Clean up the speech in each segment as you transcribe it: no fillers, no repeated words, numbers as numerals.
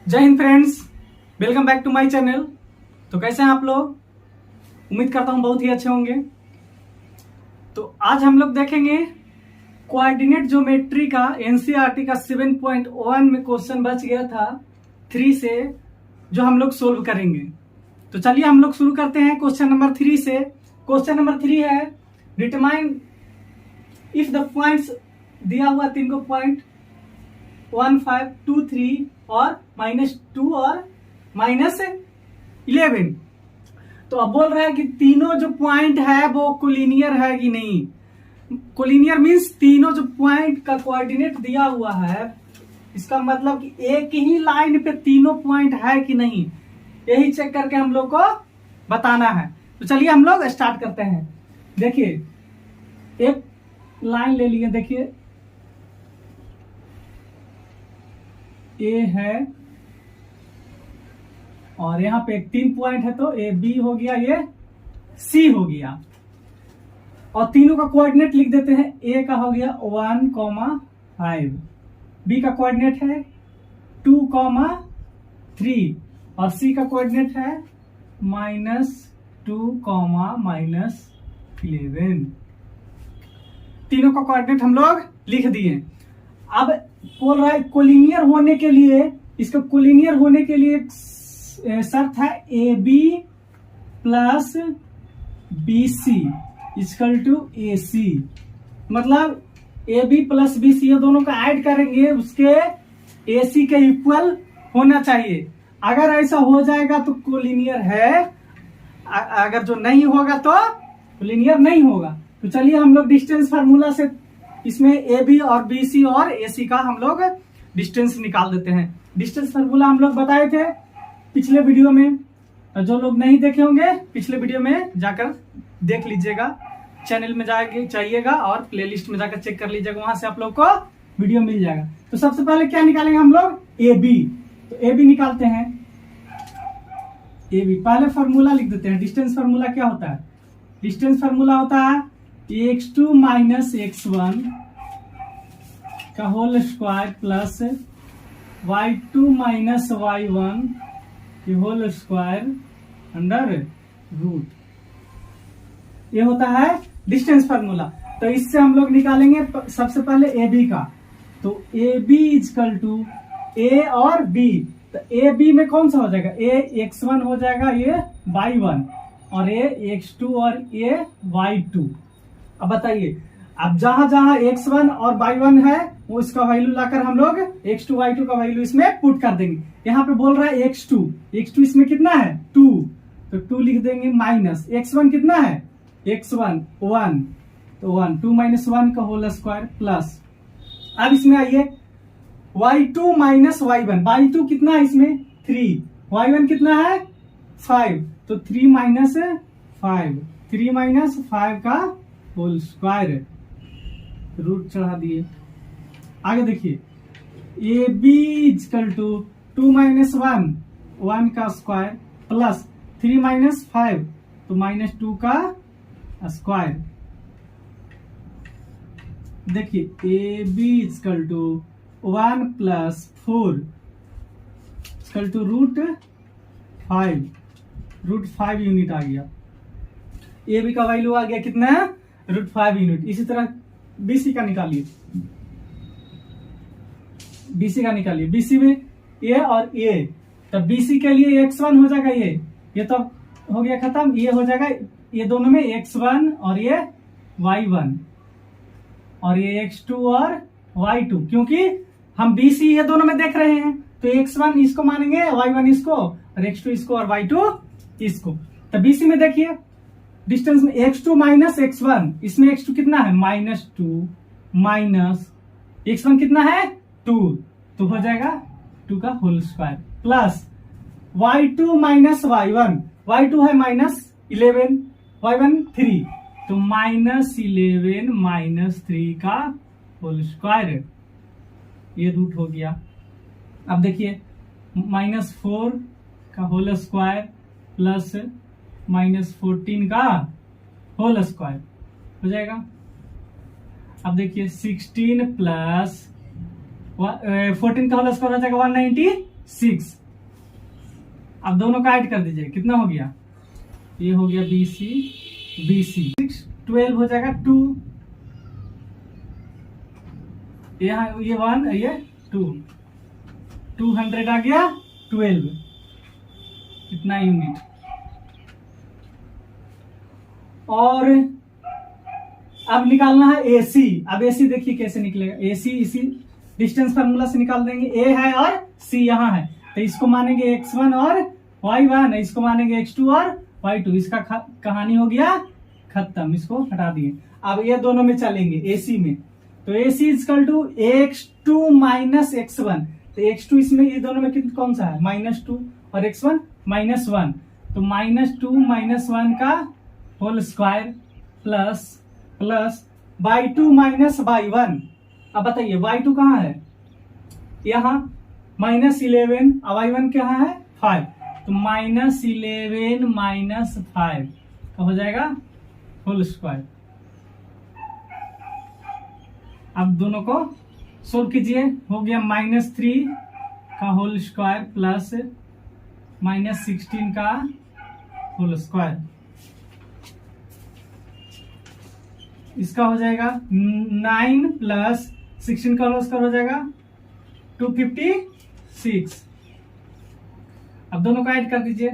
जय हिंद friends, welcome back to my channel. तो कैसे हैं आप लोग? उम्मीद करता हूं बहुत ही अच्छे होंगे। तो आज हम लोग देखेंगे कोऑर्डिनेट ज्योमेट्री का एनसीईआरटी का 7.1 में क्वेश्चन बच गया था 3 से, जो हम लोग सोल्व करेंगे। तो चलिए हम लोग शुरू करते हैं क्वेश्चन नंबर 3 से। क्वेश्चन नंबर 3 है डिटरमाइन इफ द पॉइंट्स दिया हुआ 3 को पॉइंट 1, 5, 2, 3 और -2 और -11। तो अब बोल रहा है कि तीनों जो पॉइंट है वो कोलिनियर है कि नहीं। कोलिनियर मींस तीनों जो पॉइंट का कोऑर्डिनेट दिया हुआ है, इसका मतलब कि एक ही लाइन पे तीनों पॉइंट है कि नहीं, यही चेक करके हम लोग को बताना है। तो चलिए हम लोग स्टार्ट करते हैं। देखिए एक लाइन ले लिए, देखिए ए है और यहाँ पे 3 पॉइंट है, तो ए बी हो गया, ये सी हो गया। और तीनों का कोऑर्डिनेट लिख देते हैं। ए का हो गया 1,5, बी का कोऑर्डिनेट है 2,3 और सी का कोऑर्डिनेट है -2, -11। तीनों का कोऑर्डिनेट हम लोग लिख दिए। अब बोल रहा है कोलिनियर होने के लिए, इसका कोलिनियर होने के लिए शर्त है A B plus B C equal to A C. मतलब A B plus B C, ये दोनों का ऐड करेंगे, उसके ए सी के इक्वल होना चाहिए। अगर ऐसा हो जाएगा तो कोलिनियर है, अगर जो नहीं होगा तो कोलिनियर नहीं होगा। तो चलिए हम लोग डिस्टेंस फार्मूला से इसमें ए बी और बी सी और ए सी का हम लोग डिस्टेंस निकाल देते हैं। डिस्टेंस फार्मूला हम लोग बताए थे पिछले वीडियो में, जो लोग नहीं देखे होंगे पिछले वीडियो में जाकर देख लीजिएगा। चैनल में जाइएगा और प्लेलिस्ट में जाकर चेक कर लीजिएगा, वहां से आप लोग को वीडियो मिल जाएगा। तो सबसे पहले क्या निकालेंगे हम लोग? A B. तो ए बी निकालते हैं। ए बी पहले फार्मूला लिख देते हैं। डिस्टेंस फार्मूला क्या होता है? डिस्टेंस फार्मूला होता है x2 - x1 का whole square plus y2 - y1 की होल स्क्वायर अंडर रूट। ये होता है डिस्टेंस फार्मूला। तो इससे हम लोग निकालेंगे सबसे पहले ए बी का। तो ए बी इक्वल टू ए और बी। तो ए बी में कौन सा हो जाएगा? ए x1 हो जाएगा, ये y1 और ए x2 और ये y2। अब बताइए, अब जहां जहां x1 और y1 है वो इसका वैल्यू लाकर हम लोग x2 y2 का वैल्यू इसमें पुट कर देंगे। यहाँ पे बोल रहा है x2 इसमें कितना है? 2, तो 2 लिख देंगे माइनस x1 कितना है? x1 1, तो 1, 2 - 1 का होल स्क्वायर प्लस। अब इसमें आइए y2 - y1, y2 कितना है इसमें? 3, y1 कितना है? 5, तो 3 - 5, 3 - 5 का होल स्क्वायर, रूट चढ़ा दिए। आगे देखिए ए बी इक्वल टू 2 - 1, 1 का स्क्वायर प्लस 3 - 5, तो -2 का स्क्वायर। देखिए A B equal to 1 + 4 equal to √5 unit आ गया। ए बी का वैल्यू आ गया कितना? √5 यूनिट। इसी तरह बीसी का निकालिए। बीसी का निकालिए। बीसी में ए और ए, तो बीसी के लिए x1 हो जाएगा, ये तो हो गया खत्म। ये हो जाएगा, ये दोनों में x1 और ये y1 और ये x2 और y2, क्योंकि हम बीसी ये दोनों में देख रहे हैं। तो x1 इसको मानेंगे, y1 इसको, और x2 इसको और y2 इसको। तो बीसी में देखिए डिस्टेंस में x2 - x1, इसमें x2 कितना है? -2 माइनस x1 कितना है? 2, तो हो जाएगा 2 का whole square plus y2 - y1, y2 है -11, y1 3, तो -11 - 3 का होल स्क्वायर, ये रूट हो गया। अब देखिए -4 का होल स्क्वायर प्लस -14 का होल स्क्वायर हो जाएगा। अब देखिए 16 प्लस 14 का होल स्क्वायर हो जाएगा 6। अब दोनों का ऐड कर दीजिए, कितना हो गया, ये हो गया BC BC 6 12 हो जाएगा 2, यहाँ ये 1 ये 2, 200 आ गया 12, इतना यूनिट। और अब निकालना है AC। अब AC देखिए कैसे निकलेगा, AC इसी डिस्टेंस फार्मूला से निकाल देंगे, A है और C यहाँ है, तो इसको मानेंगे x1 और y1, इसको मानेंगे x2 और y2। इसका कहानी हो गया खत्म, इसको हटा दिए। अब ये दोनों में चलेंगे AC में, तो AC equal to x2 minus x1, तो x2 इसमें ये दोनों में कितना कौन सा है, -2 और x1 -1, तो -2 -1 का whole square plus y2 minus y1। अब बताइए y2 कहाँ है, यहाँ -11, अब y1 कहाँ है 5, तो -11 माइनस 5 का हो जाएगा होल स्क्वायर। अब दोनों को सोल्व कीजिए, हो गया -3 का होल स्क्वायर प्लस -16 का होल स्क्वायर, इसका हो जाएगा 9 प्लस 16 का होल स्क्वायर हो जाएगा 256। अब दोनों को ऐड कर दीजिए,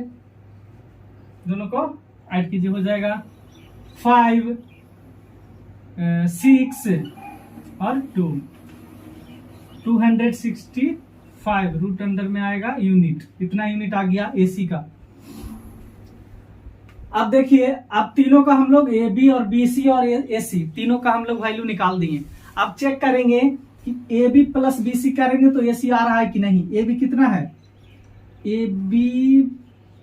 दोनों को ऐड कीजिए, हो जाएगा 5 6 और 2 265 रूट अंडर में आएगा यूनिट, इतना यूनिट आ गया AC का। अब देखिए, अब तीनों का हम लोग AB और BC और AC तीनों का हम लोग वैल्यू निकाल दिए। अब चेक करेंगे कि AB प्लस BC करेंगे तो AC आ रहा है कि नहीं। AB कितना है, AB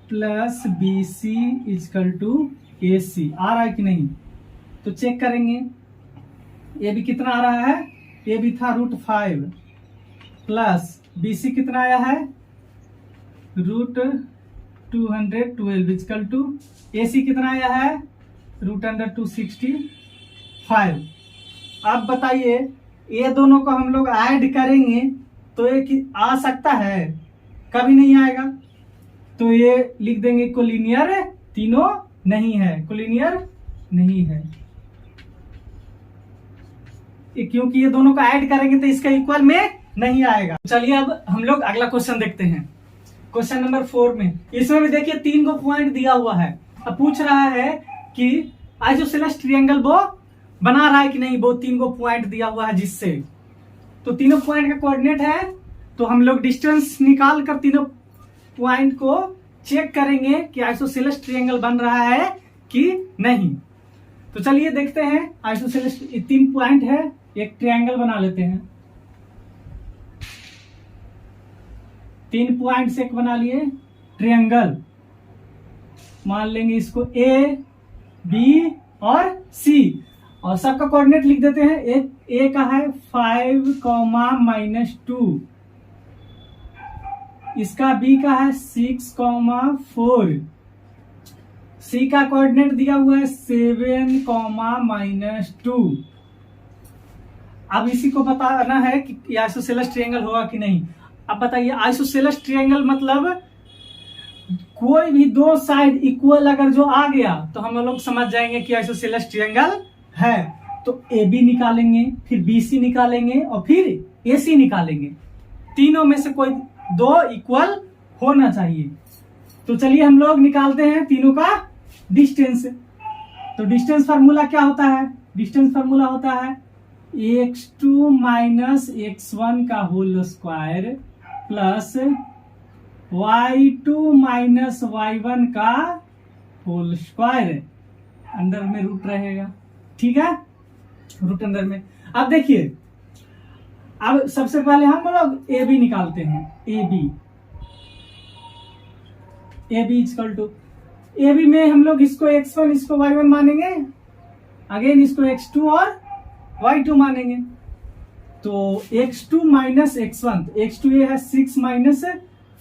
plus BC equal to AC आ रहा है कि नहीं, तो चेक करेंगे। AB कितना आ रहा है, AB था √5 प्लस BC कितना आया है √212 इक्वल टू AC कितना आया है √265। अब बताइए, ये दोनों को हम लोग ऐड करेंगे तो ये आ सकता है, कभी नहीं आएगा, तो ये लिख देंगे कोलिनियर तीनों नहीं है, कोलिनियर नहीं है, क्योंकि ये दोनों को ऐड करेंगे तो इसका इक्वल में नहीं आएगा। चलिए अब हम लोग अगला क्वेश्चन देखते हैं, क्वेश्चन नंबर 4 में। इसमें भी देखिए 3 को पॉइंट दिया हुआ है। अब पूछ रहा है कि आइसोसेलेस ट्रायंगल वो बना रहा है कि नहीं, वो 3 को पॉइंट दिया हुआ है जिससे, तो तीनों पॉइंट का कोऑर्डिनेट है, तो हम लोग डिस्टेंस निकाल कर तीनों पॉइंट को चेक करेंगे कि आइसोसेलेस ट्रायंगल बन रहा है कि नहीं। तो चलिए देखते हैं, आइसोसेलेस 3 पॉइंट है, एक ट्रायंगल बना लेते हैं। 3 पॉइंट से एक बना लिए ट्रायंगल, मान लेंगे इसको A, B और C, और सबका कोऑर्डिनेट लिख देते हैं। एक A का है 5, -2, इसका B का है 6, 4, C का कोऑर्डिनेट दिया हुआ है 7, -2। अब इसी को बताना है कि आइसोसेलेस ट्रायंगल होगा कि नहीं। अब बताइए, आइसोसेलेस ट्रायंगल मतलब कोई भी 2 साइड इक्वल अगर जो आ गया तो हम लोग समझ जाएंगे कि आइसोसेलेस ट्रायंगल है। तो AB निकालेंगे, फिर BC निकालेंगे और फिर AC निकालेंगे, तीनों में से कोई 2 इक्वल होना चाहिए। तो चलिए हम लोग निकालते हैं तीनों का डिस्टेंस। तो डिस्टेंस फार्मूला क्या होता है, डिस्टेंस फार्मूला होता है x2 माइनस x1 का whole square plus y2 minus y1 का होल स्क्वायर, अंदर में रूट रहेगा, ठीक है, रूट अंदर में। अब देखिए, अब सबसे पहले हम लोग AB निकालते हैं। AB इक्वल टू, AB में हम लोग इसको x1 इसको y1 मानेंगे, अगेन इसको x2 और y2 मानेंगे। तो x2 माइनस x1, x2 ये है 6 माइनस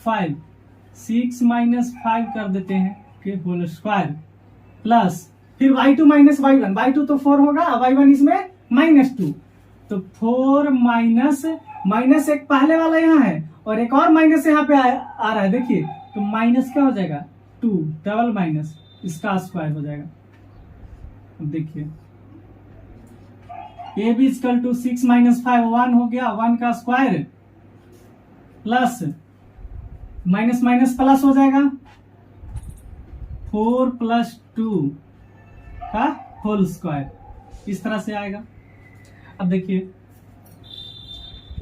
5, 6 माइनस 5 कर देते हैं कि होल स्क्वायर प्लस फिर y2 माइनस y1, y2 तो 4 होगा, y1 इसमें -2, तो 4 माइनस एक पहले वाला यहाँ है और एक और माइनस यहाँ पे आ रहा है, देखिए, तो माइनस क्या हो जाएगा 2, डबल माइनस, इसका स्क्वायर हो जाएगा। अब देखिए A B equal to 6 minus 5, 1 हो गया, 1 का square plus minus minus plus हो जाएगा 4 प्लस 2 का होल स्क्वायर, इस तरह से आएगा। अब देखिए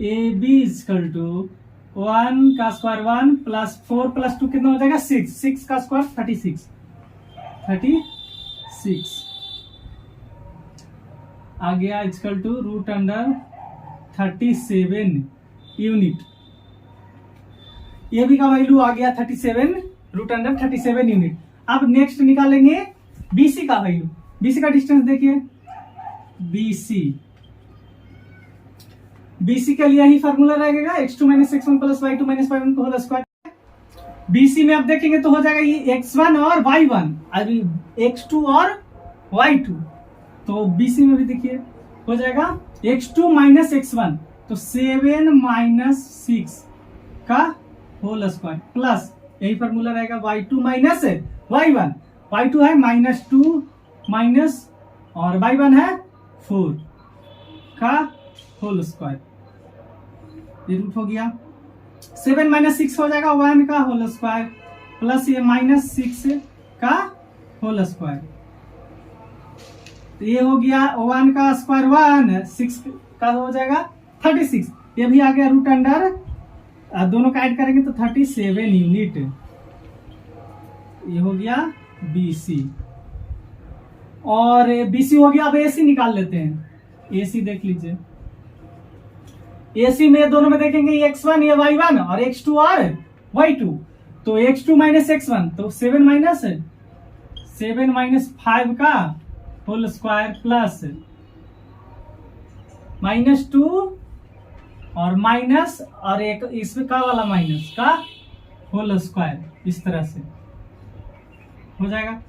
ए बी इक्वल टू 1 का स्क्वायर 1 प्लस 4 प्लस 2 कितना हो जाएगा 6, 6 का स्क्वायर 36 आ गया, equal to root under 37 unit. ये भी का वैल्यू आ गया 37, रूट अंडर 37 यूनिट। अब नेक्स्ट निकालेंगे बीसी का वैल्यू। बीसी का डिस्टेंस देखिए, बीसी के लिए ही फार्मूला रहेगा x2 minus x1 plus y2 minus y1 का होल स्क्वायर। बीसी में अब देखेंगे तो हो जाएगा ये x1 और y1, अभी x2 और y2। तो बीसी में भी देखिए हो जाएगा x2 माइनस x1, तो 7 माइनस 6 का होल स्क्वायर प्लस यही फार्मूला रहेगा y2 माइनस y1, y2 है -2 माइनस और y1 है 4 का होल स्क्वायर, ये रूट हो गया। 7 माइनस 6 हो जाएगा 1 का होल स्क्वायर प्लस ये -6 का होल स्क्वायर, तो ये हो गया 1 का स्क्वायर 1, 6 का हो जाएगा 36, ये भी आ गया रूट अंडर, दोनों का ऐड करेंगे तो 37 यूनिट। ये हो गया बीसी, और बीसी हो गया। अब एसी निकाल लेते हैं। एसी देख लीजिए, एसी में दोनों में देखेंगे ये x1 ये y1 और x2 और y2, तो x2 माइनस x1 तो 7 माइनस 5 का होल स्क्वायर प्लस -2 और माइनस और एक इसमें का वाला माइनस का होल स्क्वायर, इस तरह से हो जाएगा।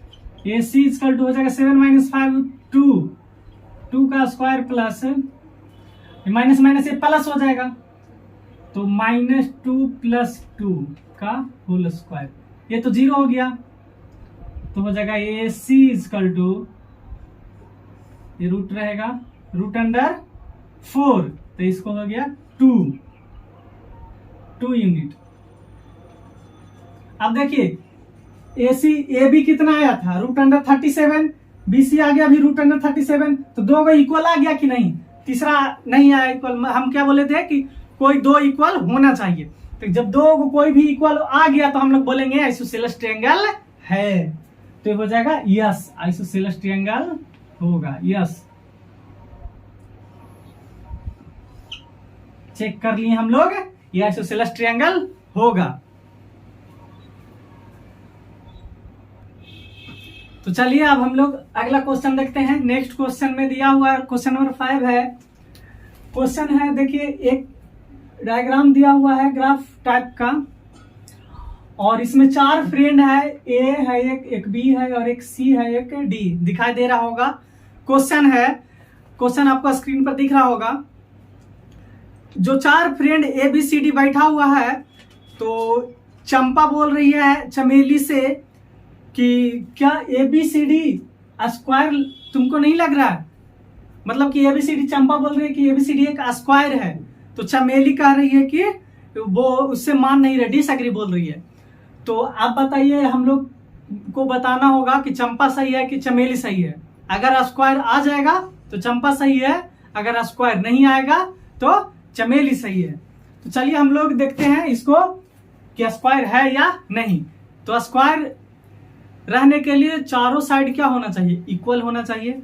AC इक्वल टू हो जाएगा 7 माइनस 5 2 का स्क्वायर प्लस माइनस माइनस ये प्लस हो जाएगा, तो -2 प्लस 2 का होल स्क्वायर, ये तो 0 हो गया, तो हो जाएगा AC इक्वल टू ये रूट रहेगा रूट अंडर 4, तो इसको हो गया 2 यूनिट। अब देखिए AC AB कितना आया था रूट अंडर 37, BC आ गया भी रूट अंडर 37, तो दो को इक्वल आ गया कि नहीं, तीसरा नहीं आया इक्वल। हम क्या बोले थे कि कोई दो इक्वल होना चाहिए, तो जब दो को कोई भी इक्वल आ गया तो हम लोग बोलेंगे आइसोसेलेस ट्रायंगल है, तो हो जाएगा यस, आइसोसेलेस ट्रायंगल होगा, यस। चेक कर लिए हम लोग, ये आइसोसेलेस ट्रायंगल होगा। तो चलिए अब हम लोग अगला क्वेश्चन देखते हैं। नेक्स्ट क्वेश्चन में दिया हुआ क्वेश्चन नंबर 5 है। क्वेश्चन है, देखिए एक डायग्राम दिया हुआ है ग्राफ टाइप का, और इसमें 4 फ्रेंड है, ए है एक बी है और एक सी है एक डी, दिखाई दे रहा होगा। क्वेश्चन है, क्वेश्चन आपको स्क्रीन पर दिख रहा होगा। जो 4 friend A B C D बैठा हुआ है, तो चंपा बोल रही है चमेली से कि क्या ABCD स्क्वायर तुमको नहीं लग रहा है, मतलब कि ABCD, चंपा बोल रही है कि ABCD एक स्क्वायर है, तो चमेली कह रही है कि वो उससे मान नहीं रही, डिसएग्री बोल रही है। तो आप बताइए, हम लोग को बताना होगा कि चंपा सही है कि चमेली सही है। अगर स्क्वायर आ जाएगा तो चंपा सही है, अगर स्क्वायर नहीं आएगा तो चमेली सही है। तो चलिए हम लोग देखते हैं इसको कि स्क्वायर है या नहीं। तो स्क्वायर रहने के लिए चारों साइड क्या होना चाहिए, इक्वल होना चाहिए।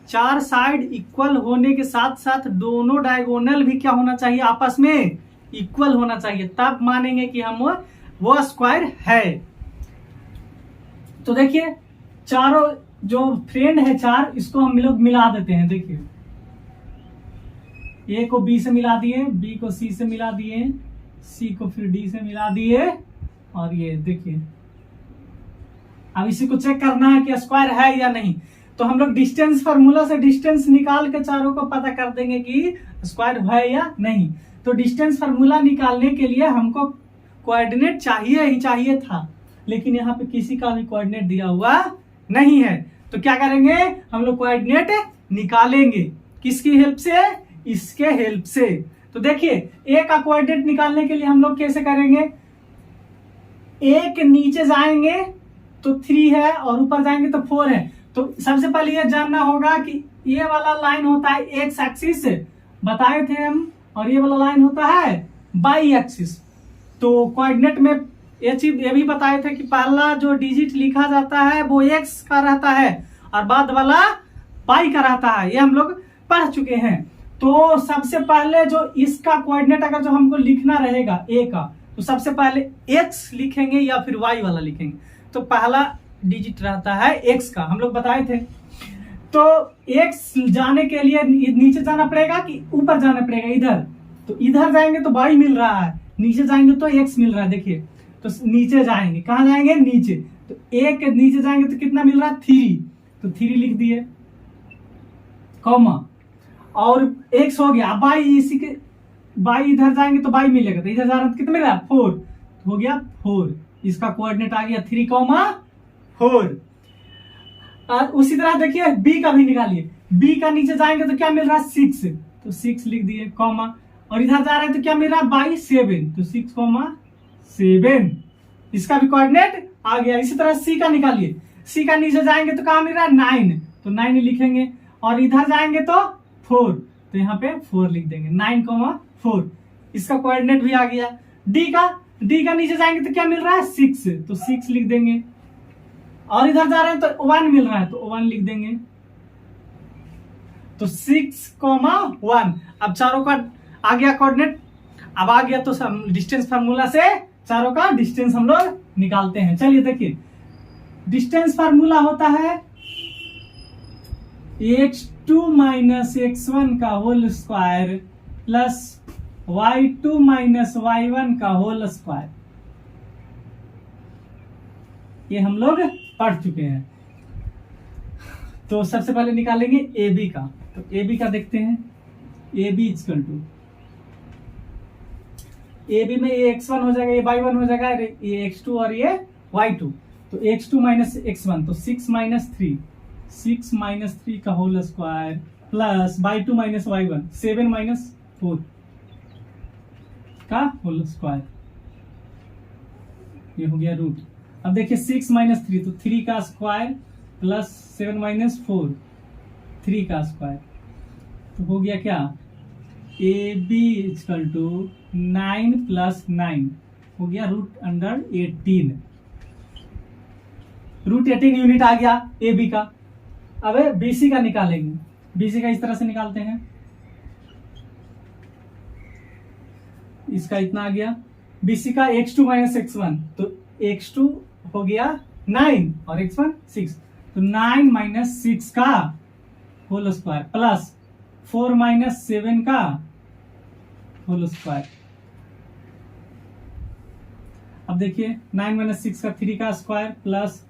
4 साइड इक्वल होने के साथ साथ दोनों डायगोनल भी क्या होना चाहिए, आपस में इक्वल होना चाहिए, तब मानेंगे कि हम वो स्क्वायर है। तो देखिए चारों जो फ्रेंड है 4, इसको हम लोग मिला देते हैं। देखिए ए को बी से मिला दिए, बी को सी से मिला दिए, सी को फिर डी से मिला दिए, और ये देखिए अब इसी को चेक करना है कि स्क्वायर है या नहीं। तो हम लोग डिस्टेंस फार्मूला से डिस्टेंस निकाल के चारों को पता कर देंगे कि स्क्वायर है या नहीं। तो डिस्टेंस फार्मूला निकालने के लिए हमको कोऑर्डिनेट चाहिए ही चाहिए था, लेकिन यहाँ पे किसी का भी कोऑर्डिनेट दिया हुआ नहीं है। तो क्या करेंगे, हम लोग कोऑर्डिनेट निकालेंगे। किसकी हेल्प से, इसके हेल्प से। तो देखिए ए का कोऑर्डिनेट निकालने के लिए हम लोग कैसे करेंगे, ए के नीचे जाएंगे तो 3 है और ऊपर जाएंगे तो 4 है। तो सबसे पहले यह जानना होगा कि ये वाला लाइन होता है एक्स एक्सिस बताए थे हम, और ये वाला लाइन होता है बाई एक्सिस। तो कोऑर्डिनेट में ये चीज ये भी बताए थे कि पहला जो डिजिट लिखा जाता है वो एक्स का रहता है और बाद वाला पाई का रहता है, ये हम लोग पढ़ चुके हैं। तो सबसे पहले जो इसका कोऑर्डिनेट अगर जो हमको लिखना रहेगा ए का, तो सबसे पहले एक्स लिखेंगे या फिर वाई वाला लिखेंगे। तो पहला डिजिट रहता है एक्स का, हम लोग बताए थे। तो एक्स जाने के लिए नीचे जाना पड़ेगा कि ऊपर जाना पड़ेगा, इधर। तो इधर जाएंगे तो वाई मिल रहा है, नीचे जाएंगे तो एक्स मिल रहा है। देखिए तो नीचे जाएंगे, कहाँ जाएंगे, नीचे। तो एक नीचे जाएंगे तो कितना मिल रहा है, 3। तो 3 लिख दिए, कॉमा, और एक्स हो गया। बाई इसी के बाई इधर जाएंगे तो बाई मिलेगा, तो इधर जा रहा है तो कितना मिला, 4। तो हो गया 4। इसका कोऑर्डिनेट आ गया 3,4। और उसी तरह देखिए बी का भी निकालिए। बी का नीचे जाएंगे तो क्या मिल रहा है, 6। तो 6 लिख दिए, कॉमा, और इधर जा रहे हैं तो क्या मिल रहा है, बाई 7। तो 6,7। इसका भी कोऑर्डिनेट आ गया। इसी तरह सी का निकालिए। सी का नीचे जाएंगे तो क्या मिल रहा है, 9। तो 9 लिखेंगे, और इधर जाएंगे तो 4। तो यहाँ पे 4 लिख देंगे, 9,4। इसका कोऑर्डिनेट भी आ गया। डी का नीचे जाएंगे तो क्या मिल रहा है, 6। तो 6 लिख देंगे, और इधर जा रहे हैं तो 1 मिल रहा है, तो 1 लिख देंगे। तो 6,1। अब चारों का आ गया कोऑर्डिनेट। अब आ गया तो डिस्टेंस फार्मूला से चारों का डिस्टेंस हम लोग निकालते हैं। चलिए देखिए, डिस्टेंस फार्मूला होता है x2 माइनस x1 का whole square plus y2 minus y1 का होल स्क्वायर। ये हम लोग पढ़ चुके हैं। तो सबसे पहले निकालेंगे ए बी का। तो ए बी का देखते हैं, A B equal to, A B में ये x1 हो जाएगा, ये y1 हो जाएगा, ये x2 और ये y2। तो x2 माइनस x1, तो 6 माइनस 3, 6 माइनस 3 का whole square plus y2 minus y1, 7 minus 4 का होल स्क्वायर। ये हो गया रूट। अब देखिए 6 माइनस 3, तो 3 का स्क्वायर प्लस 7 माइनस 4, 3 का स्क्वायर। तो हो गया क्या, A B equal to 9 plus 9 हो गया रूट अंडर 18। रूट 18 यूनिट आ गया ए बी का। अब बीसी का निकालेंगे। बीसी का इस तरह से निकालते हैं, इसका इतना आ गया। बीसी का x2 माइनस x1, तो x2 हो गया 9 और x1 6, तो 9 माइनस 6 का होल स्क्वायर प्लस 4 माइनस 7 का होल स्क्वायर। अब देखिए 9 माइनस 6 का 3 का स्क्वायर प्लस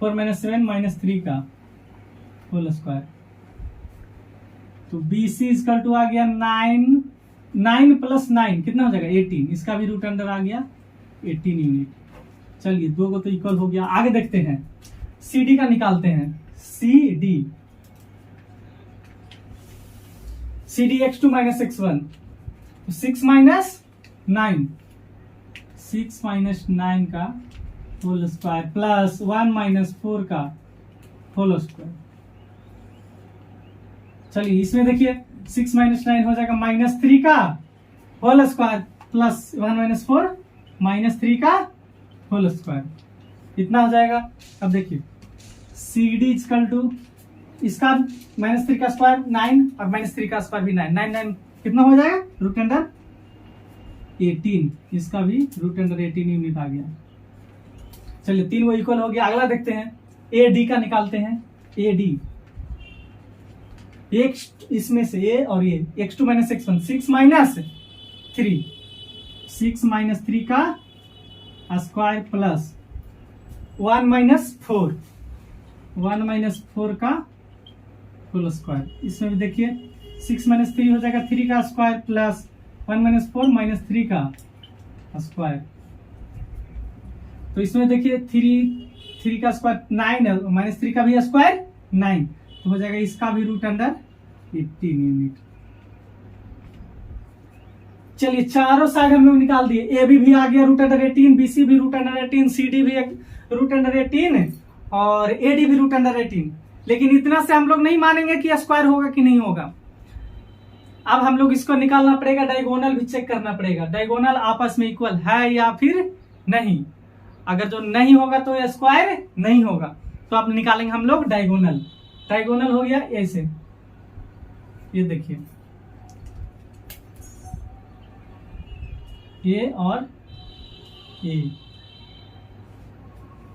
4 माइनस 7 माइनस 3 का होल स्क्वायर। तो BC इक्वल टू आ गया 9 प्लस 9 कितना हो जाएगा, 18। इसका भी रूट अंडर आ गया 18 यूनिट। चलिए दो को तो इक्वल हो गया। आगे देखते हैं, CD का निकालते हैं। CD x2 minus x1, 6 minus 9, 6 minus 9 का होल स्क्वायर प्लस 1 माइनस 4 का होल स्क्वायर। चलिए इसमें देखिए 6 माइनस 9 हो जाएगा माइनस 3 का whole square plus 1 minus 4 minus 3 का होल स्क्वायर। इतना हो जाएगा। अब देखिए CD इक्वल टू, इसका माइनस 3 का स्क्वायर 9 और माइनस 3 का स्क्वायर भी 9, 9 कितना हो जाएगा, रूट अंडर 18। इसका भी रूट अंडर 18 यूनिट आ गया। चलिए 3 वो इक्वल हो गया। अगला देखते हैं, AD का निकालते हैं। AD एक इसमें से ए और ये x2 minus x1, 6 minus 3, 6 minus 3 का स्क्वायर प्लस 1 माइनस 4, 1 माइनस 4 का होल स्क्वायर। इसमें भी देखिए 6 माइनस 3 हो जाएगा 3 का स्क्वायर प्लस 1 माइनस 4 माइनस 3 का स्क्वायर। तो इसमें देखिए 3 का स्क्वायर 9 है, माइनस 3 का भी स्क्वायर 9, तो हो जाएगा इसका भी रूट अंडर 18 यूनिट। चलिए चारों साइड हम लोग निकाल दिए, ए बी भी आ गया रूट अंडर 18, बी सी भी रूट अंडर 18, सी डी भी रूट अंडर 18 और ए डी भी रूट अंडर 18। लेकिन इतना से हम लोग नहीं मानेंगे कि स्क्वायर होगा कि नहीं होगा। अब हम लोग इसको निकालना पड़ेगा, डायगोनल भी चेक करना पड़ेगा, डायगोनल आपस में इक्वल है या फिर नहीं। अगर जो नहीं होगा तो स्क्वायर नहीं होगा, तो अब निकालेंगे हम लोग डायगोनल। डायगोनल हो गया ऐसे, ये देखिए ए और ए,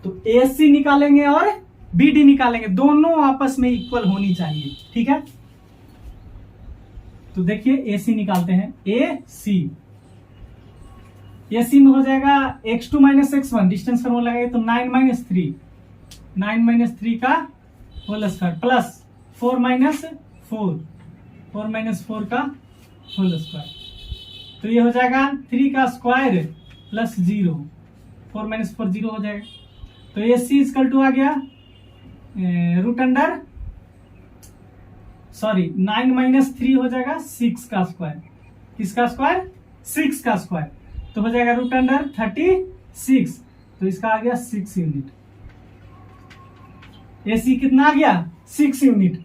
तो ए सी निकालेंगे और बी डी निकालेंगे, दोनों आपस में इक्वल होनी चाहिए, ठीक है। तो देखिए ए सी निकालते हैं, ए सी में हो जाएगा x2 minus x1, distance formula लगाएंगे तो 9 माइनस 3 का होल स्क्वायर प्लस 4 माइनस 4 का होल स्क्वायर। तो ये हो जाएगा 3 का स्क्वायर प्लस 0, 4 माइनस 4 0 हो जाएगा। तो ये सी इक्वल टू आ गया रूट अंडर 9 माइनस 3 हो जाएगा 6 का स्क्वायर, किसका स्क्वायर 6 का स्क्वायर, तो हो जाएगा रूट अंडर 36, तो इसका आ गया 6 यूनिट। एसी कितना आ गया 6 यूनिट।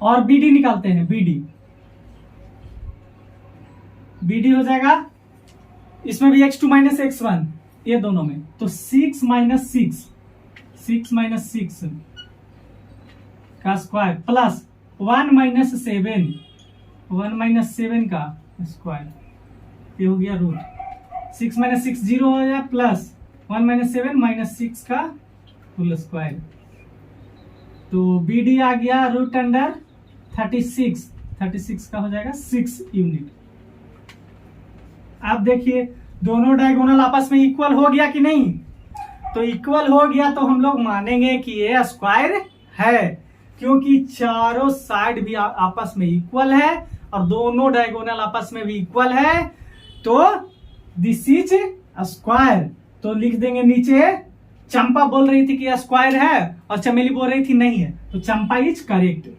और बीडी निकालते हैं, बीडी हो जाएगा इसमें भी x2 माइनस x1, ये दोनों में, तो 6 माइनस 6 का स्क्वायर प्लस 1 माइनस 7 का स्क्वायर, ये हो गया रूट 6 माइनस 6 0 हो जाए प्लस 1 माइनस 7 माइनस 6 का फुल स्क्वायर। तो बी डी आ गया रूट अंडर 36 का हो जाएगा 6 यूनिट। आप देखिए दोनों डायगोनल आपस में इक्वल हो गया कि नहीं, तो इक्वल हो गया तो हम लोग मानेंगे कि ये स्क्वायर है, क्योंकि चारों साइड भी आपस में इक्वल है और दोनों डायगोनल आपस में भी इक्वल है, तो दिस इज स्क्वायर। तो लिख देंगे नीचे, चंपा बोल रही थी कि स्क्वायर है और चमेली बोल रही थी नहीं है, तो चंपा इज करेक्ट,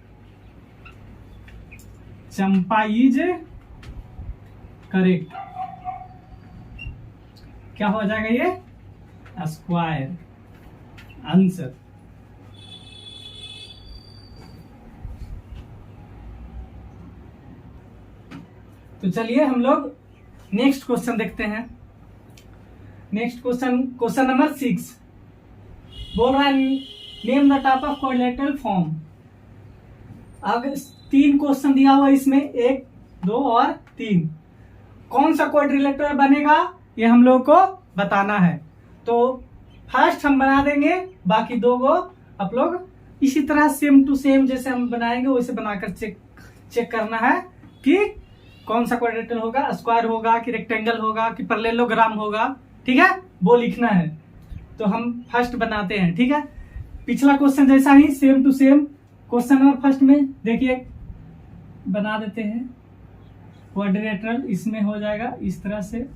क्या हो जाएगा ये स्क्वायर आंसर। तो चलिए हम लोग नेक्स्ट क्वेश्चन देखते हैं। नेक्स्ट क्वेश्चन नंबर 6 बोल रहा है name the type of quadrilateral form. अब 3 क्वेश्चन दिया हुआ इसमें, 1 2 और 3, कौन सा क्वाड्रिलेटरल बनेगा ये हम लोग को बताना है। तो फर्स्ट हम बना देंगे, बाकी 2 को आप लोग इसी तरह सेम टू सेम जैसे हम बनाएंगे वैसे बनाकर चेक करना है कि कौन सा क्वाड्रिलेटरल होगा, स्क्वायर होगा कि रेक्टेंगल होगा कि पैरेललोग्राम होगा, ठीक है, वो लिखना है। तो हम फर्स्ट बनाते हैं, ठीक है। पिछला क्वेश्चन जैसा ही same to same question number first में देखिए बना देते हैं क्वाड्रिलेटरल, इसमें हो जाएगा इस तरह से।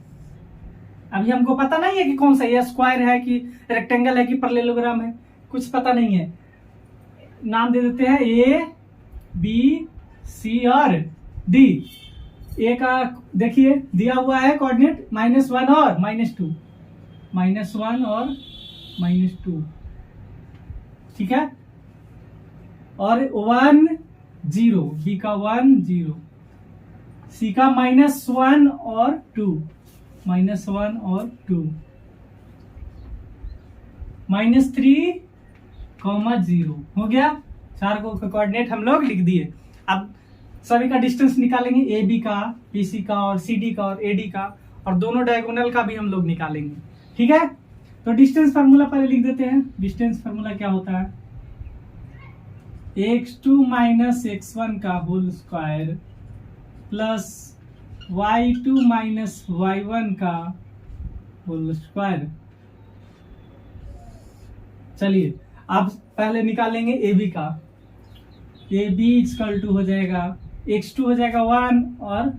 अभी हमको पता नहीं है कि कौन सा, ये स्क्वायर है कि रेक्टेंगल है कि पैरेललोग्राम है, कुछ पता नहीं है। नाम दे देते हैं ए बी सी और डी। ए का देखिए दिया हुआ है कोऑर्डिनेट -1 और -2, -1 और -2, ठीक है। और 1 0, बी का 1 0, सी का -1 और 2, -1 और 2, -3, -0 हो गया। 4 को कोऑर्डिनेट हम लोग लिख दिए। अब सभी का डिस्टेंस निकालेंगे, ए बी का, बी सी का और सी डी का और ए डी का, और दोनों डायगोनल का भी हम लोग निकालेंगे, ठीक है। तो डिस्टेंस फार्मूला पहले लिख देते हैं। डिस्टेंस फार्मूला क्या होता है, x2 माइनस x1 का whole square plus y2 minus y1 का होल स्क्वायर। चलिए अब पहले निकालेंगे ए बी का। ए बी इक्वल टू हो जाएगा x2 हो जाएगा 1 और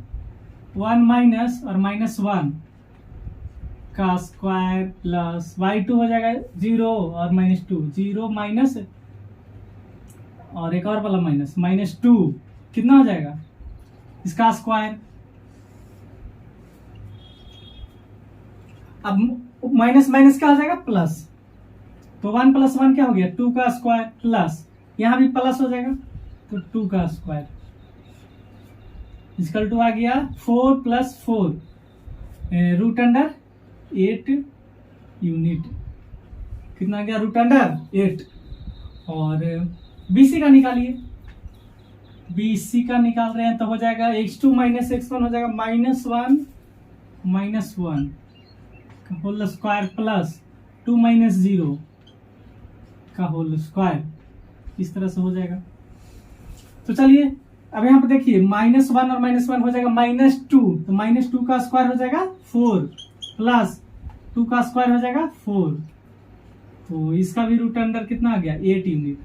1 माइनस और -1 का स्क्वायर प्लस y2 हो जाएगा 0 और -2, 0 माइनस और एक और वाला -2 कितना हो जाएगा इसका स्क्वायर। अब माइनस माइनस क्या हो जाएगा प्लस, तो 1 + 1 क्या हो गया 2 का स्क्वायर प्लस यहां भी प्लस हो जाएगा तो 2 का स्क्वायर इक्वल टू आ गया 4 + 4 √8 यूनिट, कितना आ गया √8। और BC का निकालिए, BC का निकाल रहे हैं तो हो जाएगा x2 - x1 हो जाएगा -1 का होल स्क्वायर प्लस 2 - 0 का होल स्क्वायर, इस तरह से हो जाएगा। तो चलिए अब यहाँ पे देखिए -1 और -1 हो जाएगा -2, तो -2 का स्क्वायर हो जाएगा 4 प्लस 2 का स्क्वायर हो जाएगा 4, तो इसका भी √अंडर कितना आ गया 8 यूनिट,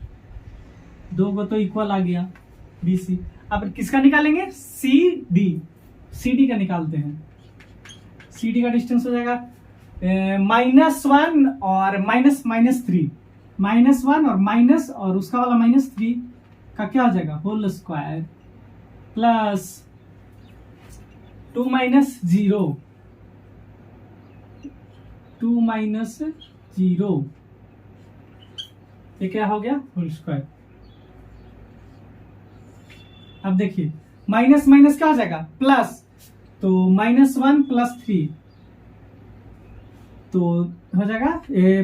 2 को तो इक्वल आ गया BC। अब किसका निकालेंगे CD का निकालते हैं। CD का डिस्टेंस हो जाएगा -1 और -3, -1 और माइनस और उसका वाला -3 का क्या हो जाएगा होल स्क्वायर प्लस 2 - 0, 2 - 0 ये क्या हो गया होल स्क्वायर। अब देखिए माइनस माइनस क्या हो जाएगा प्लस, तो -1 + 3 तो हो जाएगा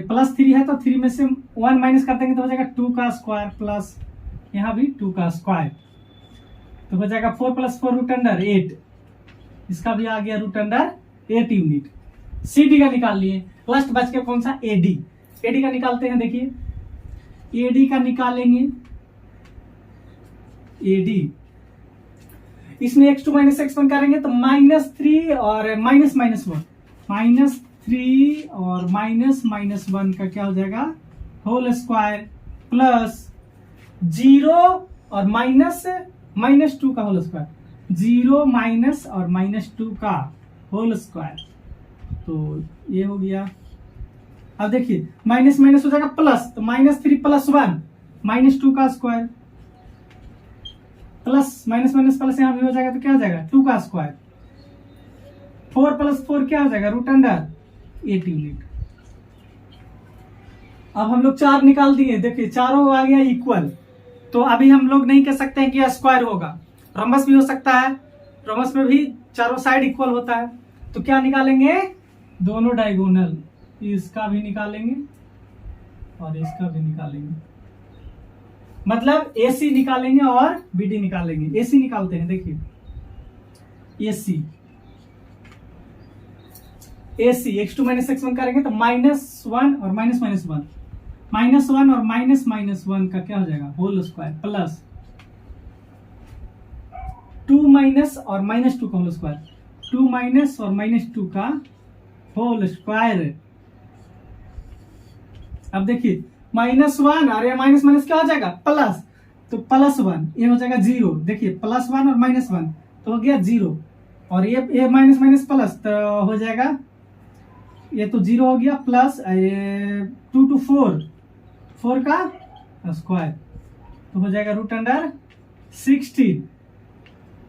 +3 है तो 3 में से 1 माइनस कर देंगे तो हो जाएगा 2 का स्क्वायर प्लस यहाँ भी 2 का स्क्वायर, तो हो जाएगा 4 + 4 √8, इसका भी आ गया √8 यूनिट। CD का निकाल लिए, लास्ट बच के कौन सा AD का निकालते हैं। देखिए AD का निकालेंगे, AD इसमें x2 - x1 करेंगे तो -3 और -1 -3 और -1 का क्या हो जाएगा होल स्क्वायर प्लस 0 और -2 का होल स्क्वायर, 0 माइनस और -2 का होल स्क्वायर, तो ये हो गया। अब देखिए माइनस माइनस हो जाएगा प्लस, तो -3 + 1 -2 का स्क्वायर प्लस माइनस प्लस यहां भी हो जाएगा तो क्या हो जाएगा 2 का स्क्वायर, 4 + 4 क्या हो जाएगा √8 यूनिट। अब हम लोग 4 निकाल दिए, देखिए चारों आ गया इक्वल, तो अभी हम लोग नहीं कह सकते हैं कि यह स्क्वायर होगा, रोमस भी हो सकता है, रोमस में भी चारों साइड इक्वल होता है, तो क्या निकालेंगे दोनों डायगोनल, इसका भी निकालेंगे और इसका भी निकालेंगे, मतलब AC निकालेंगे और BD निकालेंगे। AC निकालते हैं, देखिए AC x2 - x1 करेंगे तो -1 और -1 -1 और -1 का क्या हो जाएगा होल स्क्वायर प्लस 2 माइनस और -2 का होल स्क्वायर, 2 माइनस और -2 का होल स्क्वायर। अब देखिए -1 और ये माइनस क्या हो जाएगा प्लस, तो +1 ये हो जाएगा 0, देखिए +1 और -1 तो हो गया 0, और ये माइनस प्लस तो हो जाएगा, ये तो 0 हो गया प्लस 2 to 4 का स्क्वायर तो हो जाएगा √16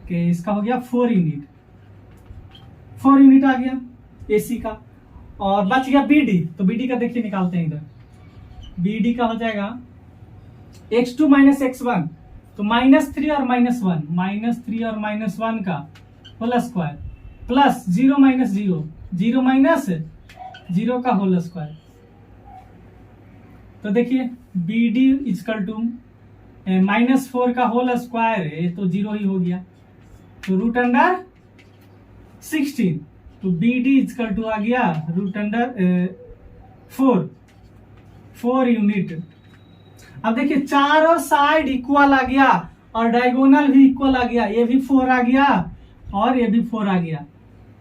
के, इसका हो गया 4 यूनिट आ गया AC का। और बच गया BD, तो BD का देखिए निकालते हैं इधर, BD का हो जाएगा x2 - x1 तो -3 और -1 का होल स्क्वायर प्लस 0 माइनस 0 का होल स्क्वायर, तो देखिए BD इक्वल टू -4 का होल स्क्वायर है तो 0 ही हो गया, तो √16, तो BD इक्वल टू आ गया √4 यूनिट। अब देखिए चारों साइड इक्वल आ गया और डायगोनल भी इक्वल आ गया, ये भी 4 आ गया और ये भी 4 आ गया,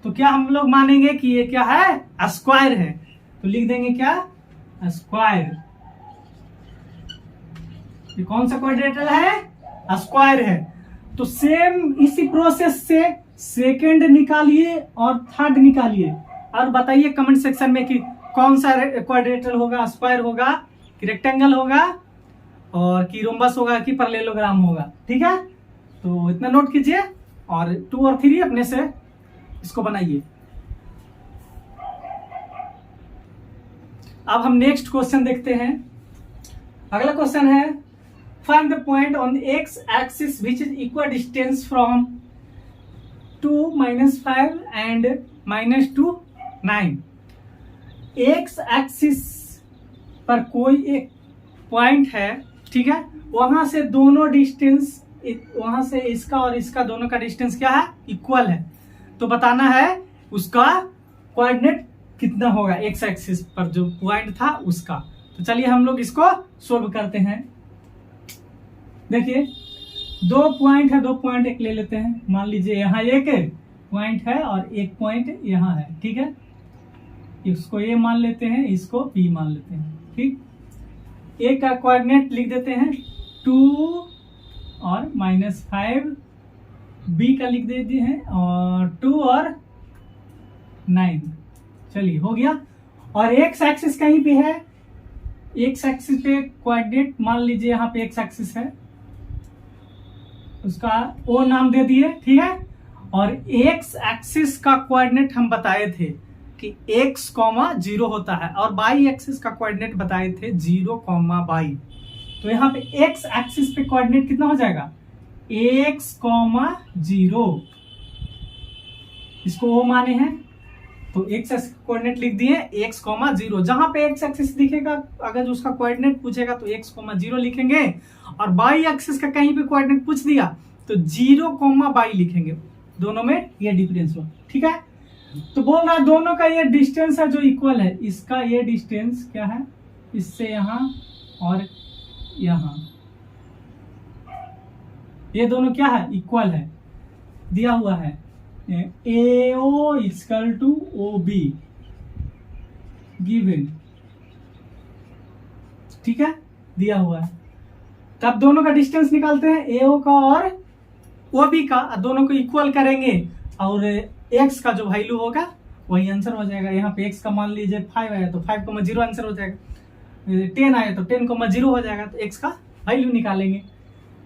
तो क्या हम लोग मानेंगे कि ये क्या है स्क्वायर है, तो लिख देंगे क्या स्क्वायर। कौन सा क्वाड्रेटल है स्क्वायर है। तो सेम इसी प्रोसेस से सेकंड निकालिए और थर्ड निकालिए और बताइए कमेंट सेक्शन में कि कौन सा क्वाड्रेटर होगा, स्क्वायर होगा कि रेक्टेंगल होगा और कि रोम्बस होगा कि पैरेललोग्राम होगा। ठीक है, तो इतना नोट कीजिए और 2 और 3 अपने से इसको बनाइए। अब हम नेक्स्ट क्वेश्चन देखते हैं। अगला क्वेश्चन है find the point on the x axis which is equal distance from 2 -5 and -2 9। X axis पर कोई एक पॉइंट है, ठीक है, वहां से दोनों डिस्टेंस, वहां से इसका और इसका दोनों का डिस्टेंस क्या है, इक्वल है। तो बताना है उसका कोऑर्डिनेट कितना होगा, एक्स एक्सिस पर जो पॉइंट था उसका। तो चलिए हम लोग इसको सोल्व करते हैं। देखिए 2 पॉइंट है, 2 पॉइंट एक ले लेते हैं। मान लीजिए यहाँ एक पॉइंट है और एक पॉइंट यहाँ है। ठीक है, इसको ए मान लेते हैं, इसको बी मान लेते हैं। ठीक, ए का कोऑर्डिनेट लिख देते हैं 2 और -5, बी का लिख देते हैं और 2 और 9। चलिए हो गया। और एक्स एक्सिस कहीं पे है, एक्स एक्सिस पे कोऑर्डिनेट मान लीजिए यहाँ पे एक्स एक्सिस है, उसका ओ नाम दे दिए। ठीक है, और एक्स एक्सिस का कोऑर्डिनेट हम बताए थे कि x, 0 होता है और y एक्सिस का कोऑर्डिनेट बताए थे 0, y। तो यहाँ पे x एक्सिस पे कोऑर्डिनेट कितना हो जाएगा, x, 0। इसको o माने हैं तो x एक्सिस कोऑर्डिनेट लिख दिए x, 0। जहां पे x एक्सिस दिखेगा अगर उसका कोऑर्डिनेट पूछेगा तो x, 0 लिखेंगे और y एक्सिस का कहीं पे कोऑर्डिनेट पूछ दिया तो 0, y लिखेंगे। दोनों में ये डिफरेंस हुआ। ठीक है, तो बोल रहा है दोनों का ये डिस्टेंस है जो इक्वल है। इसका ये डिस्टेंस क्या है, इससे यहाँ और यहाँ, ये दोनों क्या है, इक्वल है। दिया हुआ है AO equal to OB given. ठीक है, दिया हुआ है। तब दोनों का डिस्टेंस निकालते हैं, AO का और OB का, दोनों को इक्वल करेंगे और x का जो वैल्यू होगा वही आंसर हो जाएगा। यहाँ पे x का मान लीजिए 5 आया तो 5,0 आंसर हो जाएगा, 10 आया तो 10,0 हो जाएगा, तो x का वैल्यू निकालेंगे।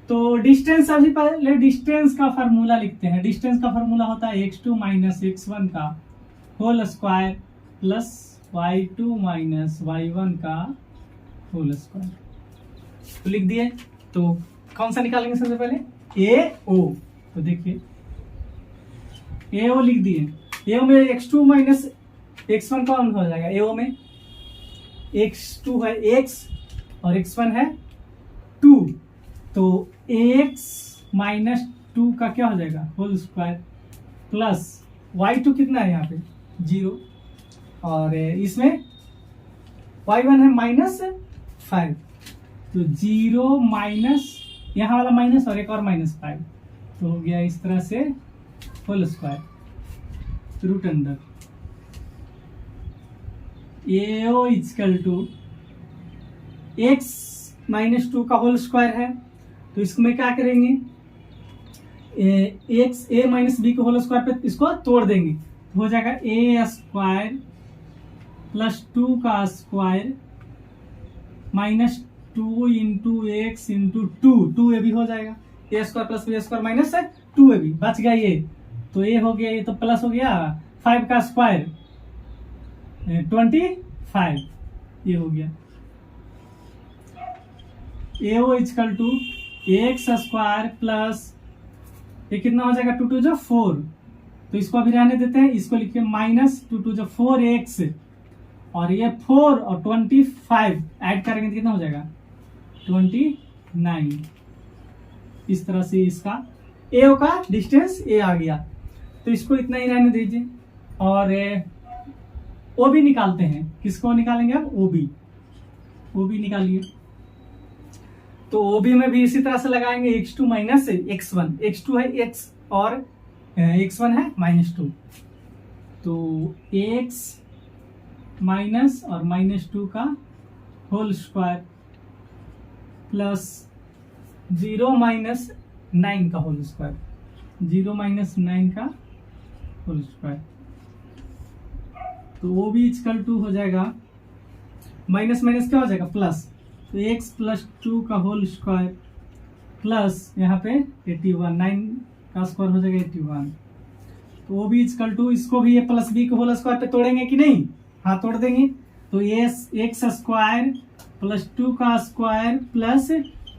तो डिस्टेंस, सबसे पहले डिस्टेंस का फार्मूला लिखते हैं। डिस्टेंस का फार्मूला होता है x2 - x1 का whole square plus y2 - y1 का होल स्क्वायर। तो लिख दिए। तो कौन सा निकालेंगे सबसे पहले, AO। तो देखिए AO लिख दिए, AO में x2 - x1 कौन हो जाएगा, AO में x2 है x और x1 है 2, तो x - 2 का क्या हो जाएगा, होल स्क्वायर प्लस y2 कितना है यहाँ पे 0 और इसमें y1 है -5, तो 0 माइनस यहाँ वाला माइनस और एक और -5, तो हो गया इस तरह से whole square root under AO equal to x - 2 का होल स्क्वायर है। तो इसमें क्या करेंगे, x a - b के होल स्क्वायर पे इसको तोड़ देंगे, हो जाएगा a स्क्वायर प्लस 2 का square -2 into x into 2 a भी हो जाएगा, a square plus b square minus 2ab बच गया ये, तो ये हो गया, ये तो प्लस हो गया 5 का स्क्वायर 25, ये हो गया। AO equal to x square plus ये कितना हो जाएगा 2 2 जो 4, तो इसको अभी रहने देते हैं, इसको लिखिए -2 2 जो 4x और ये 4 और 25 ऐड करेंगे तो कितना हो जाएगा 29। इस तरह से इसका AO का डिस्टेंस A आ गया, तो इसको इतना ही रहने दीजिए। और OB निकालते हैं, किसको निकालेंगे अब, OB निकालिए। तो OB में भी इसी तरह से लगाएंगे x2 - x1, x2 है x और x1 है -2, तो x माइनस और -2 का होल स्क्वायर प्लस 0 - 9 का होल स्क्वायर, 0 माइनस 9 का होल स्क्वायर, तो वो भी इक्वल टू हो जाएगा माइनस माइनस क्या हो जाएगा प्लस, तो x प्लस 2 का होल स्क्वायर प्लस यहाँ पे 81, 9 का स्क्वायर हो जाएगा 81, तो वो भी इक्वल टू, इसको भी ये प्लस बी के होल स्क्वायर पे तोड़ेंगे कि नहीं, हाँ तोड़ देंगे, तो ये एक्स स्क्वायर प्लस 2 का square plus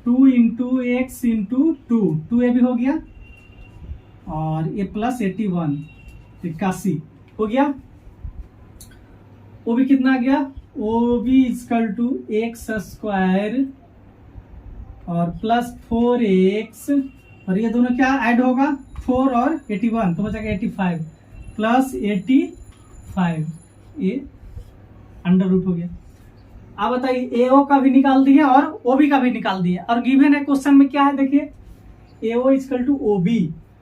2 into x into 2 ये भी हो गया, और ये प्लस 81 81 हो गया, वो भी कितना आ गया, वो भी इक्वल टू एक्स स्क्वायर और प्लस 4x, और ये दोनों क्या ऐड होगा 4 और 81 तो हो जाएगा 85 प्लस 85, ये अंडर रूट हो गया। अब बताइए AO का भी निकाल दिए और OB का भी निकाल दिए, और गिवन है क्वेश्चन में क्या है देखिए, AO इक्वल टू OB,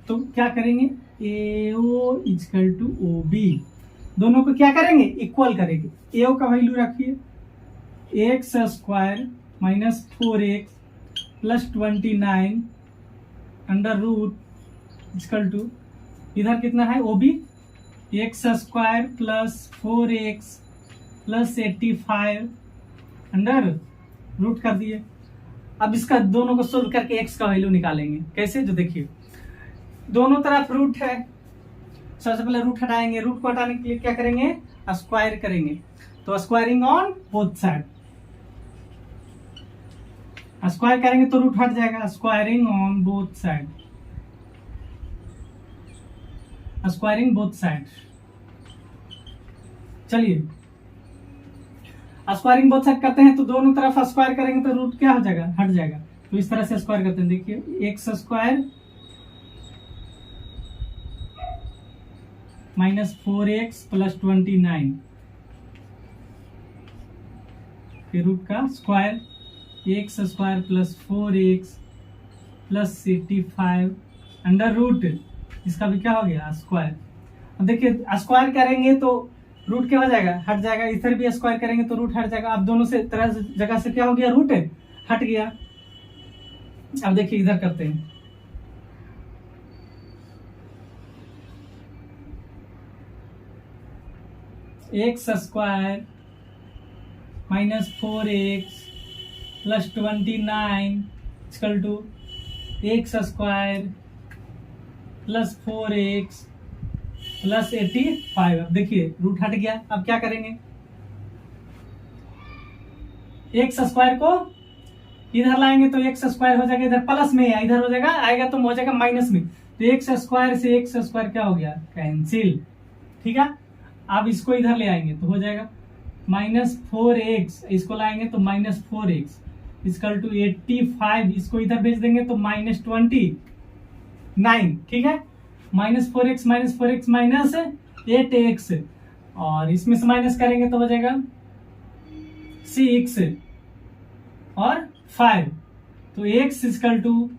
तो क्या करेंगे AO इक्वल टू OB, दोनों को क्या करेंगे इक्वल करेंगे, AO का वैल्यू रखिए x square minus 4x plus 29 under root equal to, इधर कितना है OB x square plus 4x plus 85 under root कर दिए। अब इसका दोनों को सोल्व करके x का वैल्यू निकालेंगे, कैसे, जो देखिए दोनों तरफ रूट है, सबसे पहले रूट हटाएंगे, रूट को हटाने के लिए क्या करेंगे स्क्वायर करेंगे, तो squaring on both side, square करेंगे तो रूट हट जाएगा, squaring on both side, squaring both side, चलिए स्क्वायरिंग बोथ साइड करते हैं, तो दोनों तरफ स्क्वायर करेंगे तो रूट क्या हो जाएगा हट जाएगा, तो इस तरह से स्क्वायर करते हैं, देखिए x square minus 4x plus 29 के रूट का square x square plus 4x plus 85 under root, इसका भी क्या हो गया स्क्वायर। अब देखिए स्क्वायर करेंगे तो रूट क्या हो जाएगा हट जाएगा, इधर भी स्क्वायर करेंगे तो रूट हट जाएगा, अब दोनों से तरह जगह से क्या हो गया रूट हट गया। अब देखिए इधर करते हैं, x square minus 4x plus 29 equal to x square plus 4x plus 85। अब देखिए रूट हट गया, अब क्या करेंगे एक्स स्क्वायर को इधर लाएंगे तो एक्स स्क्वायर हो जाएगा, इधर प्लस में है, इधर हो जाएगा आएगा तो हो जाएगा माइनस में, तो एक्स स्क्वायर से एक्स स्क्वायर क्या हो गया कैंसिल, ठीक है। अब इसको इधर ले आएंगे तो हो जाएगा माइनस 4x, इसको लाएंगे तो माइनस 4x इक्वल टू 85, इसको इधर भेज देंगे तो माइनस 29, ठीक है, माइनस 4x माइनस 8x, और इसमें से माइनस करेंगे तो हो जाएगा 6 और 5, तो x इक्वल टू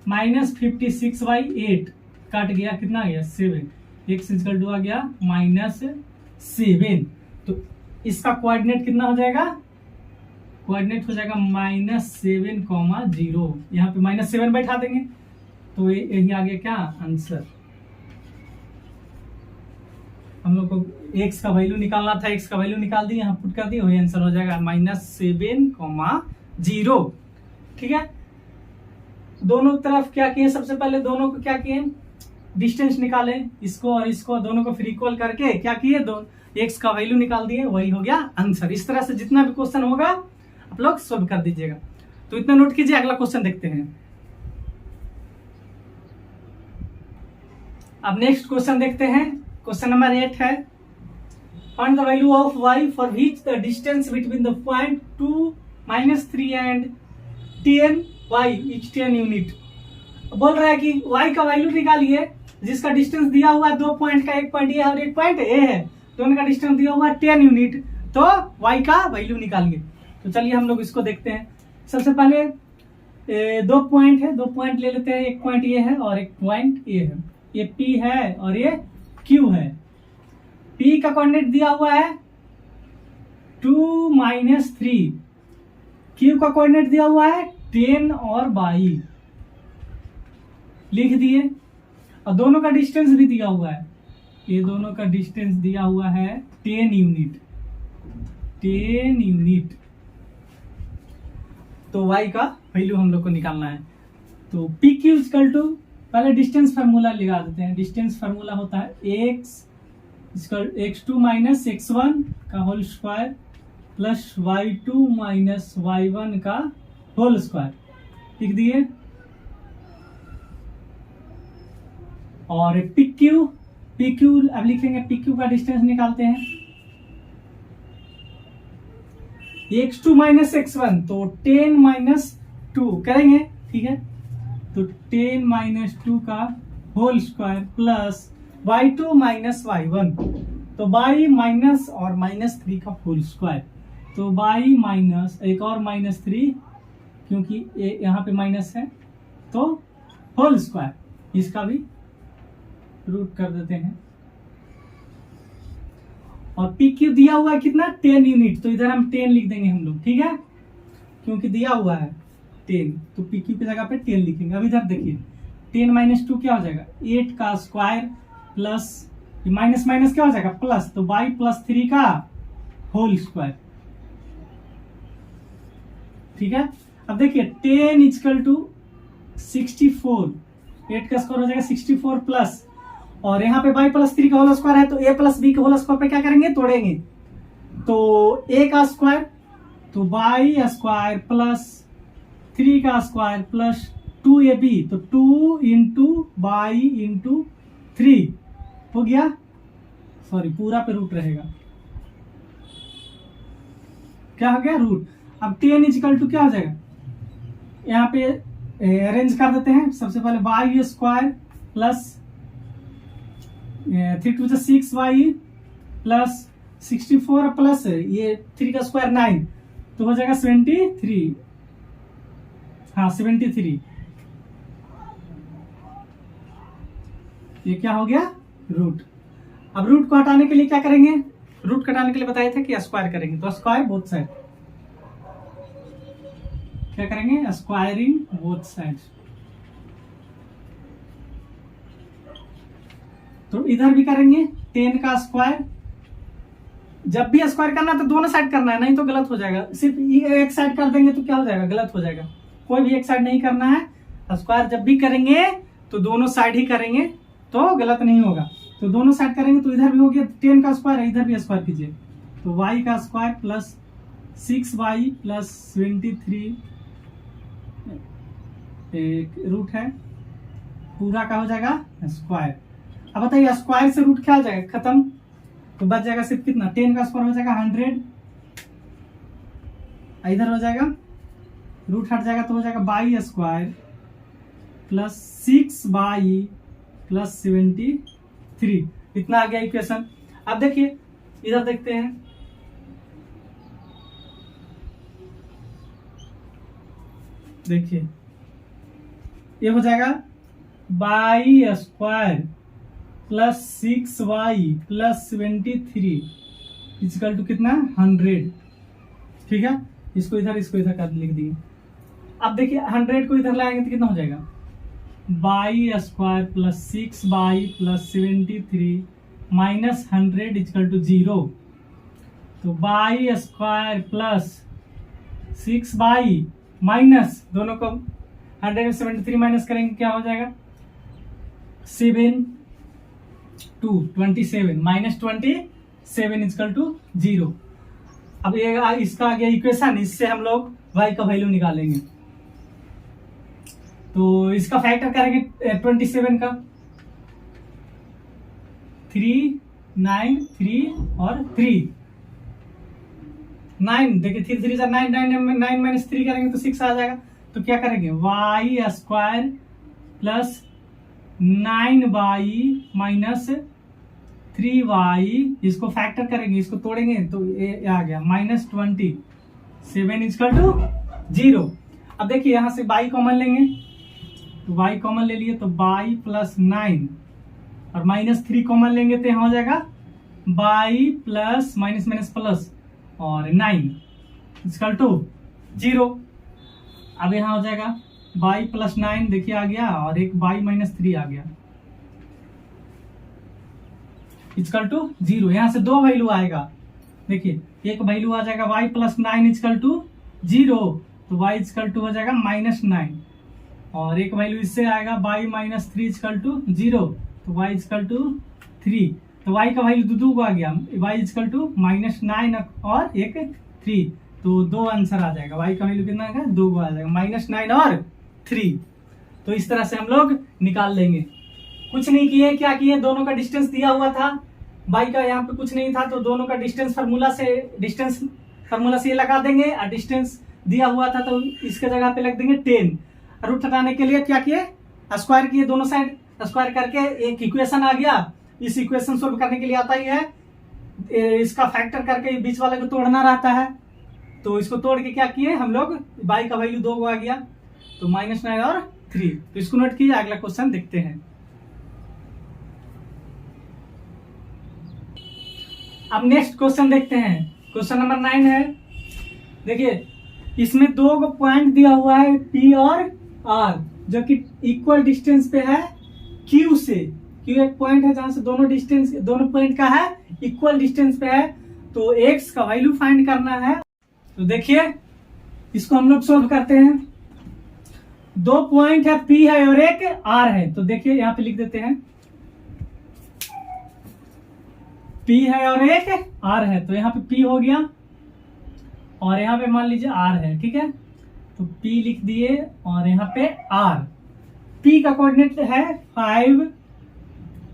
माइनस 56/8 काट गया, कितना आ गया 7, x इक्वल टू आ गया माइनस 7, तो इसका कोऑर्डिनेट कितना हो जाएगा, कोऑर्डिनेट हो जाएगा -7,0, यहाँ पे -7 बैठा देंगे तो यही आ गया क्या आंसर। हम लोग को x का वैल्यू निकालना था, x का वैल्यू निकाल दिए, यहाँ पुट कर दिए, वही आंसर हो जाएगा -7,0, ठीक है। दोनों तरफ क्या किए, सबसे पहले दोनों को क्या किए डिस्टेंस निकाले, इसको और इसको दोनों को फिर इक्वल करके क्या किए x का वैल्यू निकाल दिए, वही हो गया आंसर। इस तरह से जितना भी क्वेश्चन होगा आप लोग सोल्व कर दीजिएगा। तो इतना नोट कीजिए, अगला क्वेश्चन देखते हैं। अब नेक्स्ट क्वेश्चन देखते हैं, क्वेश्चन नंबर 8 है, find the value of y for which the distance between the point 2 -3 and 10 y is 10 unit. बोल रहा है कि y का वैल्यू निकालिए जिसका डिस्टेंस दिया हुआ है 2 पॉइंट का, एक पॉइंट ये है और एक पॉइंट ए है, दोनों का डिस्टेंस दिया हुआ है 10 यूनिट, तो y का वैल्यू निकालिए। तो चलिए हम लोग इसको देखते हैं। सबसे पहले 2 पॉइंट है, 2 पॉइंट ले लेते हैं, एक पॉइंट ये है और एक पॉइंट ये है, ये P है और ये Q है। P का कोऑर्डिनेट दिया हुआ है 2 - 3, Q का कोऑर्डिनेट दिया हुआ है 10 और 22, लिख दिए। और दोनों का डिस्टेंस भी दिया हुआ है, ये दोनों का डिस्टेंस दिया हुआ है 10 यूनिट, 10 यूनिट। तो y का वैल्यू हम लोग को निकालना है। तो पी क्यू इक्वल टू, पहले डिस्टेंस फार्मूला लगा देते हैं। डिस्टेंस फार्मूला होता है x2 माइनस x1 का whole square plus y2 minus y1 का होल स्क्वायर, लिख दिए। और पी क्यू अब लिखेंगे, पी क्यू का डिस्टेंस निकालते हैं, x2 माइनस x1, तो 10 माइनस 2 करेंगे, ठीक है। तो 10 माइनस 2 का whole square plus y2 minus y1, तो y माइनस और माइनस 3 का होल स्क्वायर, तो y माइनस एक और माइनस 3, क्योंकि यहाँ पे माइनस है, तो होल स्क्वायर, इसका भी रूट कर देते हैं। और पी क्यू दिया हुआ है कितना, 10 यूनिट, तो इधर हम 10 लिख देंगे हम लोग, ठीक है, क्योंकि दिया हुआ है 10, तो पी क्यू की जगह पे 10 लिखेंगे। अब इधर देखिए 10 माइनस 2 क्या हो जाएगा, 8 का स्क्वायर प्लस माइनस माइनस क्या हो जाएगा प्लस, तो y प्लस 3 का होल स्क्वायर, ठीक है। अब देखिए 10 इक्वल टू 64, 8 का स्क्वायर हो जाएगा 64 प्लस, और यहाँ पे y प्लस 3 का होल स्क्वायर है, तो a प्लस b के होल स्क्वायर पे क्या करेंगे, तोड़ेंगे। तो a का स्क्वायर, तो y स्क्वायर प्लस 3 का स्क्वायर प्लस 2ab, तो 2 इंटू y इंटू 3 हो गया, सॉरी पूरा पे रूट रहेगा, क्या हो गया रूट। अब 10 इक्वल टू क्या हो जाएगा, यहाँ पे अरेंज कर देते हैं। सबसे पहले y square plus 3 two 6y plus 64 plus ये 3 का स्क्वायर 9, तो हो जाएगा 73, हाँ 73, ये क्या हो गया रूट। अब रूट को हटाने के लिए क्या करेंगे, रूट हटाने के लिए बताया था कि स्क्वायर करेंगे, तो स्क्वायर बोथ साइड, क्या करेंगे, स्क्वायरिंग बोथ साइड। तो इधर भी करेंगे 10 का स्क्वायर, जब भी स्क्वायर करना है तो दोनों साइड करना है, नहीं तो गलत हो जाएगा। सिर्फ एक साइड कर देंगे तो क्या हो जाएगा, गलत हो जाएगा। कोई भी एक साइड नहीं करना है, स्क्वायर जब भी करेंगे तो दोनों साइड ही करेंगे, तो गलत नहीं होगा। तो दोनों साइड करेंगे, तो इधर भी हो गया 10 का स्क्वायर है, इधर भी स्क्वायर कीजिए, तो y का स्क्वायर प्लस 6y प्लस 23 एक रूट है, पूरा का हो जाएगा स्क्वायर। अब बताइए स्क्वायर से रूट क्या हो जाएगा, खत्म, तो बच जाएगा सिर्फ कितना, 10 का स्क्वायर हो जाएगा 100, इधर हो जाएगा रूट हट जाएगा, तो हो जाएगा y square plus 6y plus 73, इतना आ गया इक्वेशन। अब देखिए इधर देखते हैं, देखिए ये हो जाएगा y square plus 6y plus 73 equal to कितना 100, ठीक है। इसको इधर कर लिख दिए। अब देखिए 100 को इधर लाएंगे तो कितना हो जाएगा, y square plus 6y plus 73 minus 100 equal to 0, तो y square plus 6y minus, दोनों को 100 में 73 माइनस करेंगे क्या हो जाएगा 7 2 27 माइनस 27 इक्वल टू 0। अब ये इसका आ गया इक्वेशन, इससे हम लोग y का वैल्यू निकालेंगे। तो इसका फैक्टर करेंगे 27 का, 3 9 3 और 3 9, देखिए 3 3 9 9 माइनस 3 करेंगे तो 6 आ जाएगा। तो क्या करेंगे y square plus 9y minus 3y, इसको फैक्टर करेंगे, इसको तोड़ेंगे तो ये आ गया माइनस 27 इक्वल टू 0। अब देखिए यहां से y कॉमन लेंगे, तो y कॉमन ले लिए, तो y प्लस 9 और माइनस 3 कॉमन लेंगे तो यहाँ हो जाएगा y plus minus minus plus और 9 इक्वल टू 0। अब यहाँ हो जाएगा y प्लस 9, देखिए आ गया, और एक y माइनस 3 आ गया, इक्वल टू 0। यहाँ से दो वैल्यू आएगा, देखिए एक वैल्यू आ जाएगा y प्लस 9 इक्वल टू 0, तो y इक्वल टू हो जाएगा -9, और एक वैल्यू इससे आएगा y माइनस 3 इक्वल टू 0, तो y इक्वल टू 3, तो y का वैल्यू दो आ गया, y इक्वल टू -9 और एक 3, तो दो आंसर आ जाएगा। y का वैल्यू कितना आएगा, 2 आ जाएगा, -9 और 3। तो इस तरह से हम लोग निकाल लेंगे। कुछ नहीं किए, क्या किए, दोनों का डिस्टेंस दिया हुआ था, y का यहाँ पे कुछ नहीं था, तो दोनों का डिस्टेंस फार्मूला से ये लगा देंगे, और डिस्टेंस दिया हुआ था तो इसके जगह पे लग देंगे 10। रूट हटाने के लिए क्या किए, स्क्वायर किए, दोनों साइड स्क्वायर करके एक इक्वेशन आ गया। इस इक्वेशन सोल्व करने के लिए आता ही है, इसका फैक्टर करके बीच वाले को तोड़ना रहता है, तो इसको तोड़ के क्या किए हम लोग, y का वैल्यू 2 आ गया, तो -9 और 3। तो इसको नोट कीजिए, अगला क्वेश्चन देखते हैं। अब नेक्स्ट क्वेश्चन देखते हैं, क्वेश्चन नंबर 9 है। देखिए इसमें दो पॉइंट दिया हुआ है P और R, जो कि इक्वल डिस्टेंस पे है Q से। Q एक पॉइंट है जहां से दोनों पॉइंट का है इक्वल डिस्टेंस पे है, तो x का वैल्यू फाइंड करना है। तो देखिए इसको हम लोग सोल्व करते हैं। दो पॉइंट है P है और एक R है, तो देखिए यहाँ पे लिख देते हैं, P है और एक R है, तो यहाँ पे P हो गया और यहाँ पे मान लीजिए R है, ठीक है, तो P लिख दिए और यहाँ पे R। P का कोऑर्डिनेट है 5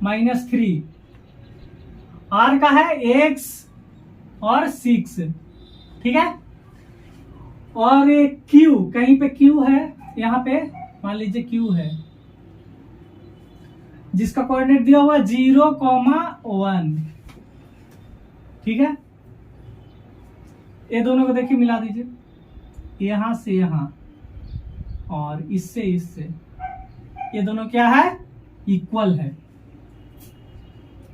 - 3, R का है x और 6, ठीक है, और Q, कहीं पे Q है, यहाँ पे मान लीजिए Q है जिसका कोऑर्डिनेट दिया हुआ 0,1, ठीक है। ये दोनों को देखिए मिला दीजिए, यहां से यहां और इससे इससे, ये दोनों क्या है, इक्वल है,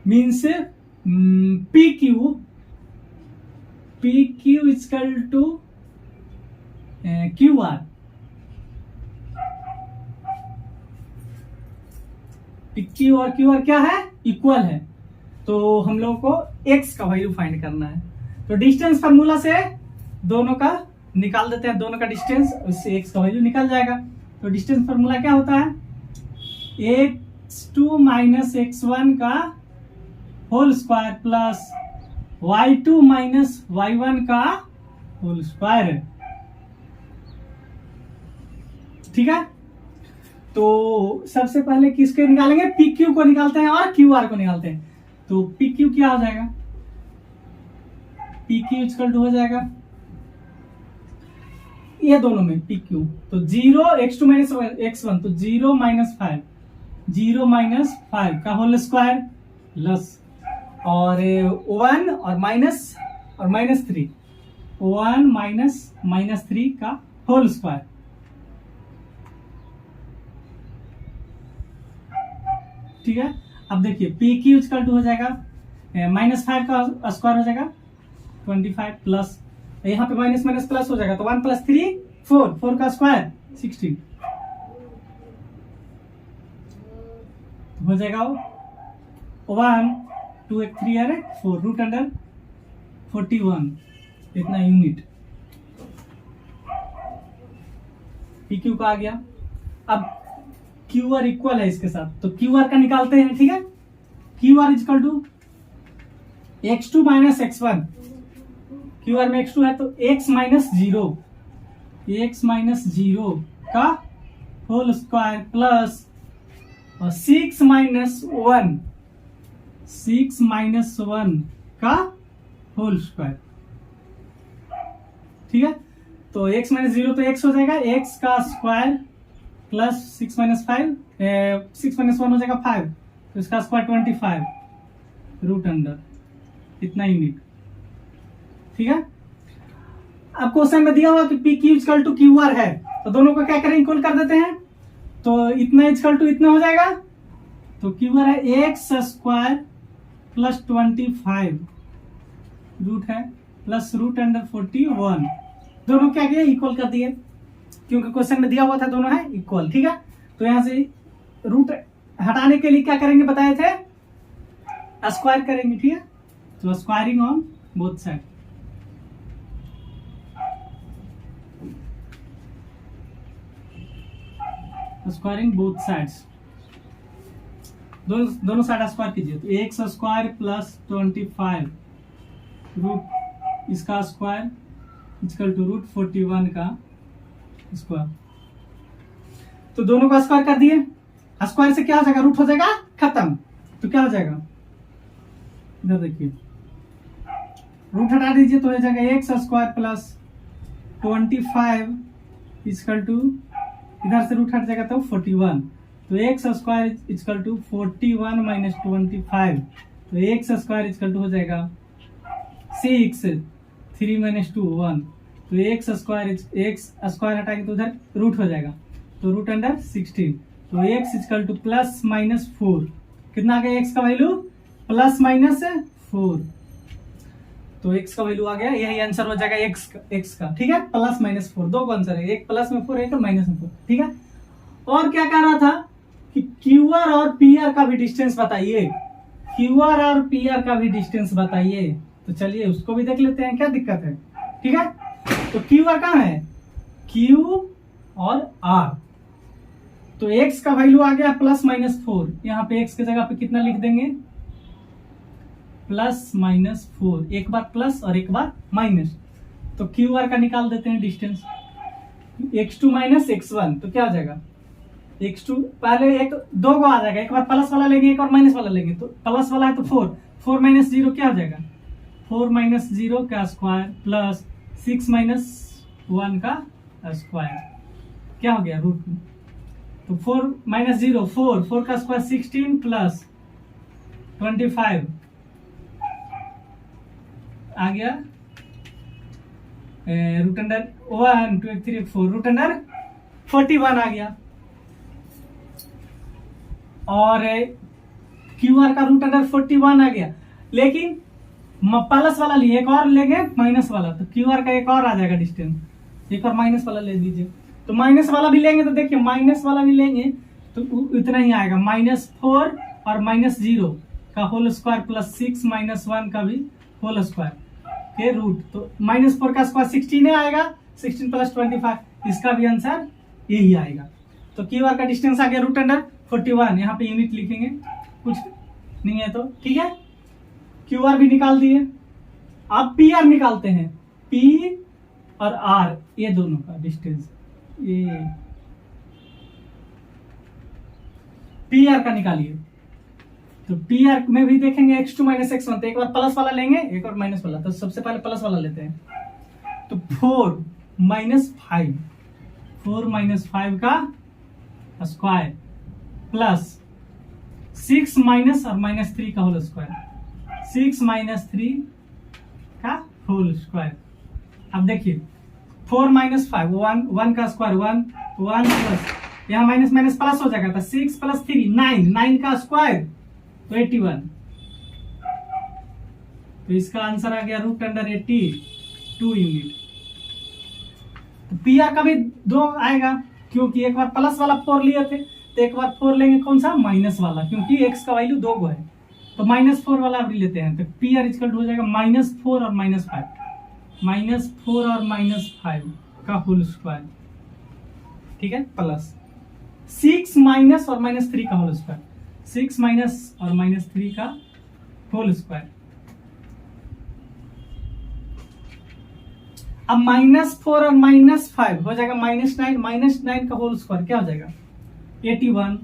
means PQ equal to QR। PQ और QR क्या है, इक्वल है, तो हम लोगों को x का वैल्यू फाइंड करना है। तो डिस्टेंस फार्मूला से दोनों का निकाल देते हैं, दोनों का डिस्टेंस, उससे x का वैल्यू निकल जाएगा। तो डिस्टेंस फार्मूला क्या होता है, x2 - x1 का whole square plus y2 - y1 का होल स्क्वायर, ठीक है। तो सबसे पहले किसके निकालेंगे, PQ को निकालते हैं और QR को निकालते हैं। तो PQ क्या हो जाएगा, PQ इक्वल टू हो जाएगा ये दोनों में PQ, तो 0 x2 - x1, तो 0 - 5 का होल स्क्वायर प्लस और 1 और -3, 1 - -3 का होल स्क्वायर, ठीक है। अब देखिए PQ इक्वल टू हो जाएगा -5 का स्क्वायर हो जाएगा 25 प्लस, यहाँ पे माइनस प्लस हो जाएगा, तो 1 + 3 4 का स्क्वायर 16 हो जाएगा। 1 2 1 3 है 4 √41 इतना यूनिट PQ का आ गया। अब QR इक्वल है इसके साथ, तो QR का निकालते हैं, ठीक है। QR equal to x2 - x1, QR में x2 है तो x - 0 का होल स्क्वायर प्लस 6 - 1 का होल स्क्वायर, ठीक है। तो x - 0 तो x हो जाएगा, x का स्क्वायर प्लस 6 - 1 हो जाएगा 5, तो इसका स्क्वायर 25 √, इतना यूनिट, ठीक है। अब क्वेश्चन में दिया हुआ कि PQ इक्वल टू QR है, तो दोनों को क्या करें, इक्वल कर देते हैं, तो इतना इक्वल टू इतना हो जाएगा, तो QR है x² प्लस 25 रूट है प्लस √41, दोनों क्या किए, इक्वल कर दिए, क्योंकि क्वेश्चन में दिया हुआ था दोनों है इक्वल, ठीक है। तो यहां से रूट हटाने के लिए क्या करेंगे बताए थे, स्क्वायर करेंगे, ठीक है। तो squaring on both side, squaring both sides, दोनों साइड स्क्वायर कीजिए। तो एक्स स्क्वायर प्लस 25 रूट इसका स्क्वायर इक्वल टू रूट 41 का स्क्वायर। तो दोनों का स्क्वायर कर दिए, स्क्वायर से क्या हो जाएगा, रूट हो जाएगा खत्म। तो क्या हो जाएगा, इधर देखिए, रूट हटा दीजिए तो हो जाएगा x square plus 25 equal to, इधर से रूट हट जाएगा तो 41। तो x square equal to 41 minus 25। तो एक्स स्क्वायर इक्वल टू हो जाएगा 6, 3 माइनस 2 1। तो एक्स स्क्वायर हटाएंगे तो उधर रूट हो जाएगा, तो रूट अंडर 16। तो x equal to plus minus 4, कितना आ गया एक्स का वैल्यू, प्लस माइनस 4। तो एक्स का वैल्यू आ गया, यही आंसर हो जाएगा एक्स का, ठीक है। प्लस माइनस 4, दो आंसर है, एक प्लस में 4 एक माइनस में 4, ठीक है। और क्या कह रहा था कि क्यूआर और पीआर का भी डिस्टेंस बताइए, क्यूआर और पीआर का भी डिस्टेंस बताइए। तो चलिए उसको भी देख लेते हैं, क्या दिक्कत है, ठीक है। तो क्यूआर कहाँ है, क्यू और आर। तो एक्स का वैल्यू आ गया प्लस माइनस 4, यहाँ पे एक्स की जगह पे कितना लिख देंगे, प्लस माइनस 4, एक बार प्लस और एक बार माइनस। तो क्यू आर का निकाल देते हैं डिस्टेंस, x2 माइनस x1। तो क्या हो जाएगा, x2 पहले एक दो को आ जाएगा, एक बार प्लस वाला लेंगे एक और माइनस वाला लेंगे। तो प्लस वाला है तो 4 माइनस 0 क्या हो जाएगा, 4 माइनस 0 का स्क्वायर प्लस 6 माइनस 1 का स्क्वायर, क्या हो गया रूट में। तो 4 माइनस 0 4 का स्क्वायर 16 प्लस 25 आ गया, रूट अंडर 1 2 3 4, रूट अंडर 41 आ गया। और क्यू आर का रूट अंडर 41 आ गया, लेकिन प्लस वाला लिए, एक और लेंगे माइनस वाला, तो क्यू आर का एक और आ जाएगा डिस्टेंस, एक और माइनस वाला ले लीजिए। तो माइनस वाला भी लेंगे तो देखिए, माइनस वाला भी लेंगे तो इतना ही आएगा, -4 और -0 का होल स्क्वायर प्लस 6 माइनस 1 का भी होल स्क्वायर के रूट। तो -4 का स्क्वायर 16 आएगा, 16 प्लस 25, इसका भी आंसर यही आएगा। तो क्यू आर का डिस्टेंस आ गया रूट अंडर 41, यहाँ पे यूनिट लिखेंगे, कुछ नहीं है तो ठीक है। क्यू आर भी निकाल दिए, अब पी आर निकालते हैं, पी और आर ये दोनों का डिस्टेंस, ये पी आर का निकालिए। तो पी आर में भी देखेंगे x2 माइनस x1, तो एक बार प्लस वाला लेंगे एक और माइनस वाला, तो सबसे पहले प्लस वाला लेते हैं। तो 4 माइनस 5, 4 माइनस 5 का स्क्वायर प्लस 6 माइनस और -3 का होल स्क्वायर, 6 माइनस 3 का होल स्क्वायर। अब देखिए 4 माइनस 5 1 का स्क्वायर 1 प्लस, यहाँ माइनस माइनस प्लस हो जाएगा, तो 6 प्लस 3 9 का स्क्वायर तो 81। तो इसका आंसर आ गया रूट अंडर 82 यूनिट। तो पी आर का भी 2 आएगा, क्योंकि एक बार प्लस वाला 4 लिए थे, तो एक बार 4 लेंगे कौन सा, माइनस वाला, क्योंकि एक्स का वैल्यू 2 को है, तो -4 वाला अभी लेते हैं। तो पी आर इक्वल हो जाएगा -4 और -5, -4 और -5 का होल स्क्वायर, ठीक है, प्लस 6 माइनस और -3 का होल स्क्वायर, 6 माइनस और -3 का होल स्क्वायर। अब -4 और -5 हो जाएगा -9 का होल स्क्वायर क्या हो जाएगा 81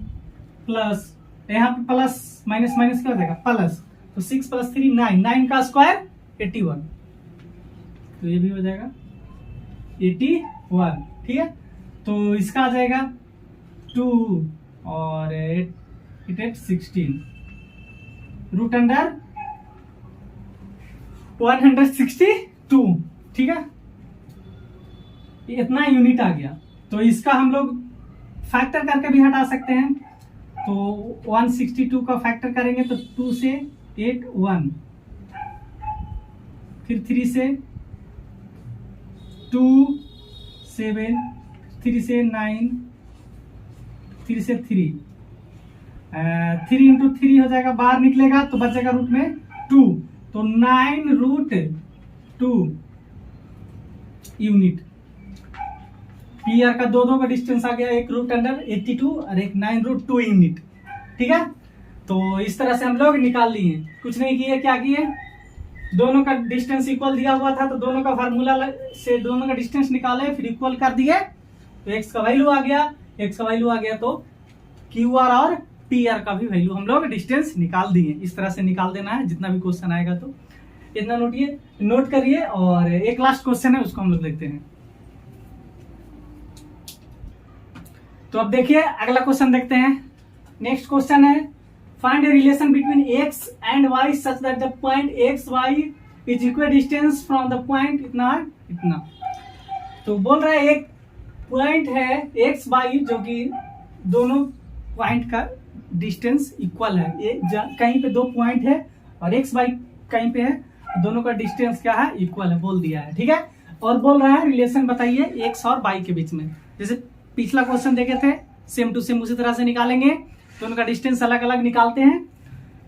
प्लस, यहाँ पे प्लस माइनस माइनस क्या हो जाएगा प्लस, तो 6 प्लस 3 9 का स्क्वायर 81, तो ये भी हो जाएगा 81, ठीक है। तो इसका आ जाएगा 2 और 8 16, रूट अंडर 162, ठीक है, इतना यूनिट आ गया। तो इसका हम लोग फैक्टर करके भी हटा सकते हैं। तो 162 का फैक्टर करेंगे तो 2 से 8 1, फिर 3 से 2 7, 3 से 9, 3 से 3, 3 इंटू 3 हो जाएगा, बाहर निकलेगा तो बचेगा रूट में 2, तो 9√2 यूनिट। पी आर का दो का डिस्टेंस आ गया, एक रूट अंडर 82 और एक 9√2 यूनिट। ठीक है, तो इस तरह से हम लोग निकाल लिए, कुछ नहीं किए, क्या किए, दोनों का डिस्टेंस इक्वल दिया हुआ था तो दोनों का फार्मूला से दोनों का डिस्टेंस निकाले, फिर इक्वल कर दिए तो एक्स का वैल्यू आ गया, एक्स का वैल्यू आ गया तो क्यू आर और पी आर का भी वैल्यू हम लोग डिस्टेंस निकाल दिए। इस तरह से निकाल देना है जितना भी क्वेश्चन आएगा, तो इतना नोट करिए। और एक लास्ट क्वेश्चन है, उसको हम लोग देखते हैं। तो अब देखिए अगला क्वेश्चन देखते हैं। नेक्स्ट क्वेश्चन है, find a relation between x and y such that the point x y is equal distance from the point इतना इतना। तो बोल रहा है एक पॉइंट है एक्स वाई जो कि दोनों पॉइंट का डिस्टेंस इक्वल है, ये कहीं पे दो पॉइंट है और एक्स वाई कहीं पे है, दोनों का डिस्टेंस क्या है, इक्वल है, बोल दिया है। ठीक है, और बोल रहा है रिलेशन बताइए एक्स और वाई के बीच में। जैसे पिछला क्वेश्चन देखे थे, सेम टू सेम उसी तरह से निकालेंगे, तो उनका डिस्टेंस अलग अलग निकालते हैं।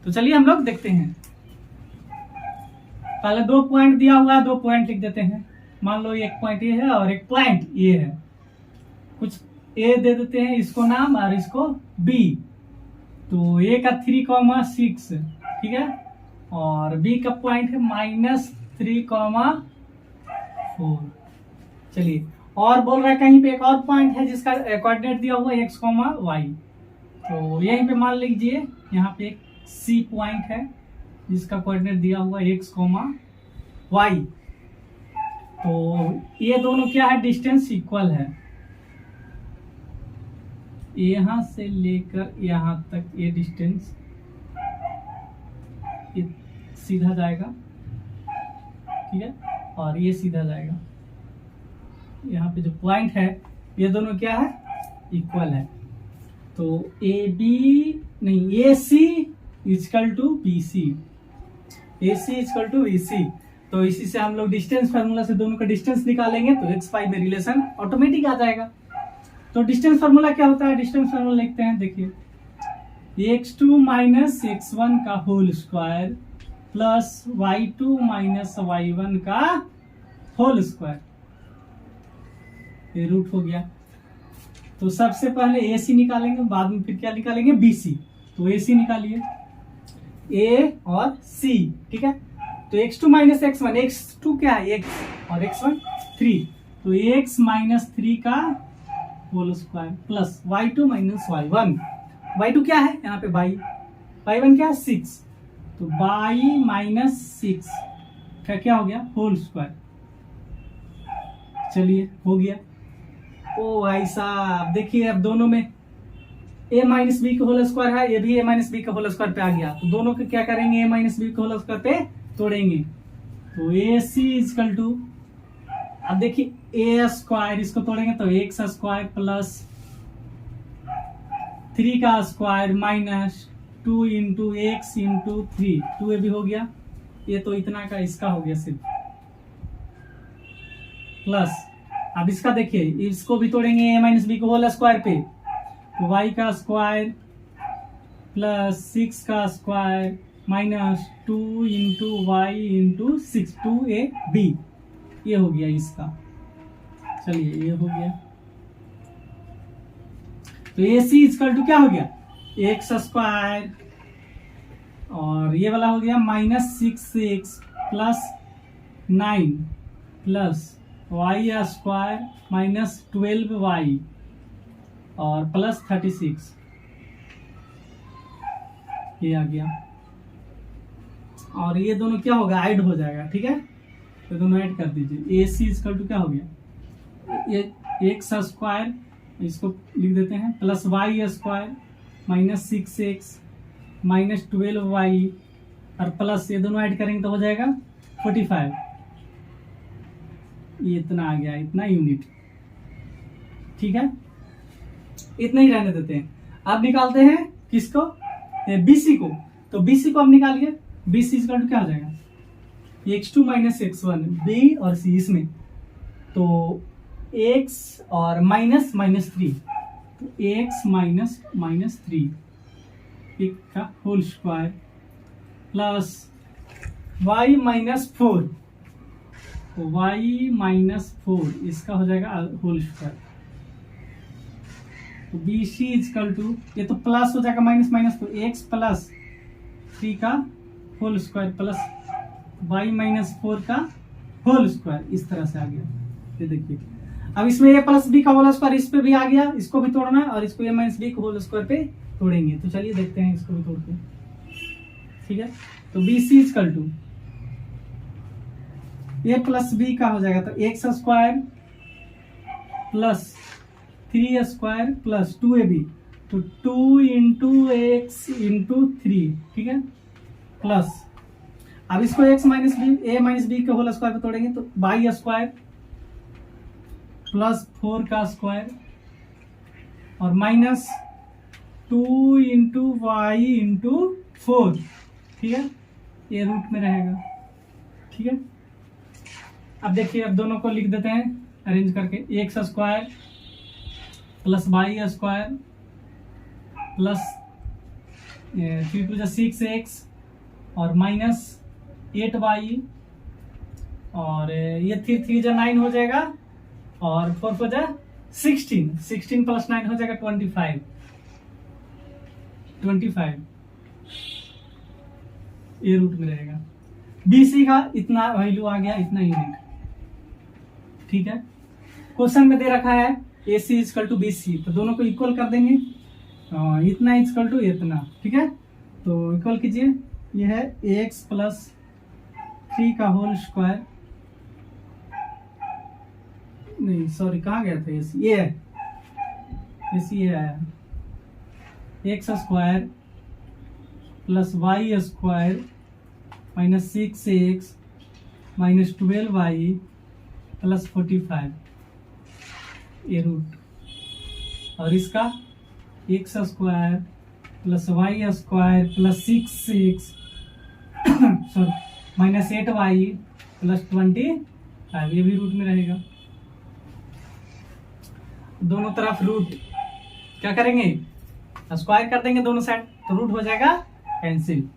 तो चलिए हम लोग देखते हैं। पहले दो पॉइंट दिया हुआ है, दो पॉइंट लिख देते हैं। मान लो एक पॉइंट ये है और एक पॉइंट ये है, कुछ ए दे देते हैं इसको नाम और इसको बी। तो ए का 3,6, ठीक है, और बी का पॉइंट है -3,4। चलिए, और बोल रहा है कहीं पे एक और पॉइंट है जिसका कोऑर्डिनेट दिया हुआ है x, y। तो यहीं पे मान लीजिए यहाँ पे एक C पॉइंट है जिसका कोऑर्डिनेट दिया हुआ है x, y। तो ये दोनों क्या है, डिस्टेंस इक्वल है। यहां से लेकर यहां तक ये डिस्टेंस ये सीधा जाएगा, ठीक है, और ये सीधा जाएगा। यहाँ पे जो पॉइंट है ये दोनों क्या है, इक्वल है। तो ए बी नहीं, A C equal to B C, A C equal to B C. तो इसी से हम लोग डिस्टेंस फार्मूला से दोनों का डिस्टेंस निकालेंगे तो एक्स वाई में रिलेशन ऑटोमेटिक आ जाएगा। तो डिस्टेंस फार्मूला क्या होता है, डिस्टेंस फार्मूला लिखते हैं, देखिए x2 माइनस x1 का whole square plus y2 minus y1 का होल स्क्वायर, ये रूट हो गया। तो सबसे पहले ए सी निकालेंगे, बाद में फिर क्या निकालेंगे, बी सी। तो ए सी निकालिए, ए और सी, ठीक है। तो x2 माइनस x1, x2 क्या है, x, और x1 3, तो x माइनस 3 का whole square plus y2 minus y1। y2 क्या है यहाँ पे, y1 क्या है 6, तो y माइनस 6 का क्या हो गया, होल स्क्वायर। चलिए हो गया। ओ भाई साहब देखिए, अब दोनों में a माइनस बी का होल स्क्वायर है, ये भी a माइनस बी का होल स्क्वायर पे आ गया। तो दोनों को क्या करेंगे, a माइनस बी का होल स्क्वायर पे तोड़ेंगे। तो ए सी इजकल टू, अब देखिए ए स्क्वायर, इसको तोड़ेंगे तो एक्स स्क्वायर प्लस 3 का square minus 2 into x into 3, 2 भी हो गया, ये तो इतना का इसका हो गया सिर्फ, प्लस अब इसका देखिए, इसको भी तोड़ेंगे ए माइनस बी को होल स्क्वायर पे, तो वाई का स्क्वायर प्लस 6 का square minus 2 into y into 6, 2ab, ये हो गया इसका। चलिए ये हो गया। तो ए सी इजकल टू क्या हो गया, एक्स स्क्वायर, और ये वाला हो गया -6x plus 9 plus y square minus 12y और प्लस 36, ये आ गया। और ये दोनों क्या होगा, ऐड हो जाएगा, ठीक है। तो दोनों ऐड कर दीजिए, ए सी इजकल टू क्या हो गया, ये एक्स स्क्वायर, इसको लिख देते हैं, plus y square minus 6x minus 12y और प्लस ये दोनों ऐड करेंगे तो हो जाएगा 45। ये इतना आ गया, इतना यूनिट, ठीक है, इतना ही रहने देते हैं। अब निकालते हैं किसको, बीसी को। तो बीसी को अब निकालिए, बीसी इजकल टू क्या हो जाएगा, x2 माइनस x1, बी और सी इसमें, तो x और माइनस -3, तो x माइनस -3 एक का whole square plus y minus 4, तो y माइनस 4 इसका हो जाएगा होल स्क्वायर। तो बी सी इजकल टू, ये तो प्लस हो जाएगा माइनस माइनस, तो x प्लस 3 का whole square plus y minus 4 का होल स्क्वायर, इस तरह से आ गया। ये देखिए अब इसमें a प्लस बी का होल स्क्वायर इस पे भी आ गया, इसको भी तोड़ना है, और इसको a माइनस बी के होल स्क्वायर पे तोड़ेंगे। तो चलिए देखते हैं इसको भी तोड़ के, ठीक है। तो B C equal to a plus b का हो जाएगा, तो x square plus 3 square plus 2ab, तो 2 इंटू एक्स इंटू 3, ठीक है, प्लस अब इसको x माइनस बी, ए माइनस बी के होल स्क्वायर पे तोड़ेंगे, तो बाई स्क्वायर प्लस 4 का स्क्वायर और माइनस 2 इंटू वाई इंटू 4, ठीक है, ये रूट में रहेगा, ठीक है। अब देखिए, अब दोनों को लिख देते हैं अरेंज करके, x square plus y square plus 3 two 6x और माइनस 8y, और ये 3 जा 9 हो जाएगा, और 4 जा 16 प्लस 9 हो जाएगा 25, ये रूट में रहेगा। BC का इतना वैल्यू आ गया, इतना यूनिट, ठीक है। क्वेश्चन में दे रखा है AC इजकल टू BC, तो दोनों को इक्वल कर देंगे, इतना इजकल टू इतना, ठीक है। तो इक्वल कीजिए, ये है x प्लस 3 का होल स्क्वायर, नहीं सॉरी कहाँ गया था AC, ये है AC, ये आया x square plus y square minus 6x minus 12y plus 45, ये रूट, और इसका x square plus y square plus 6x sorry minus 8y plus 25, ये भी रूट में रहेगा। दोनों तरफ रूट क्या करेंगे, स्क्वायर कर देंगे दोनों साइड, तो रूट हो जाएगा cancel,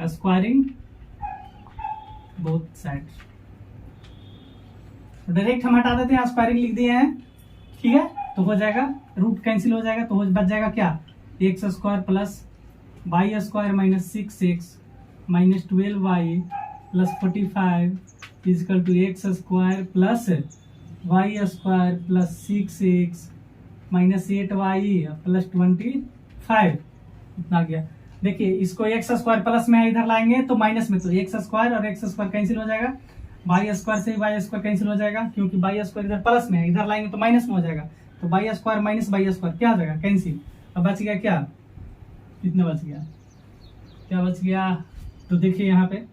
squaring both sides. Direct हम हटा देते हैं, स्क्वायरिंग लिख दिए हैं, ठीक है, तो हो जाएगा रूट कैंसिल हो जाएगा, तो बच जाएगा क्या, x square plus y square minus 6x minus 12y plus 45 equal to x square plus y square plus 6x minus 8y plus 25, इतना गया। देखिए इसको एक्स स्क्वायर प्लस में इधर लाएंगे तो माइनस में, तो एक्स स्क्वायर और एक्स स्क्वायर कैंसिल हो जाएगा, वाई स्क्वायर से वाई स्क्वायर कैंसिल हो जाएगा, क्योंकि वाई स्क्वायर इधर प्लस में है, इधर लाएंगे तो माइनस में हो जाएगा, तो y square minus y square क्या हो जाएगा, कैंसिल। अब बच गया क्या, कितना बच गया, क्या बच गया, तो देखिए यहाँ पे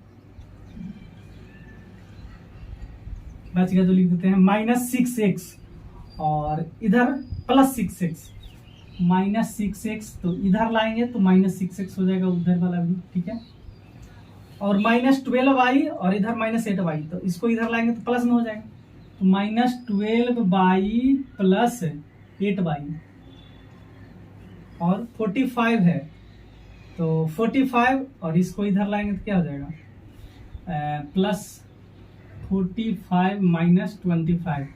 बच गया, तो लिख देते हैं माइनस 6x और इधर प्लस 6x, माइनस 6x, तो इधर लाएंगे तो माइनस 6x हो जाएगा उधर वाला भी, ठीक है, और माइनस 12y और इधर माइनस 8y, तो इसको इधर लाएंगे तो प्लस में हो जाएगा, तो माइनस 12y प्लस 8y और 45 है, तो 45 और इसको इधर लाएंगे तो क्या हो जाएगा, प्लस 45 माइनस 25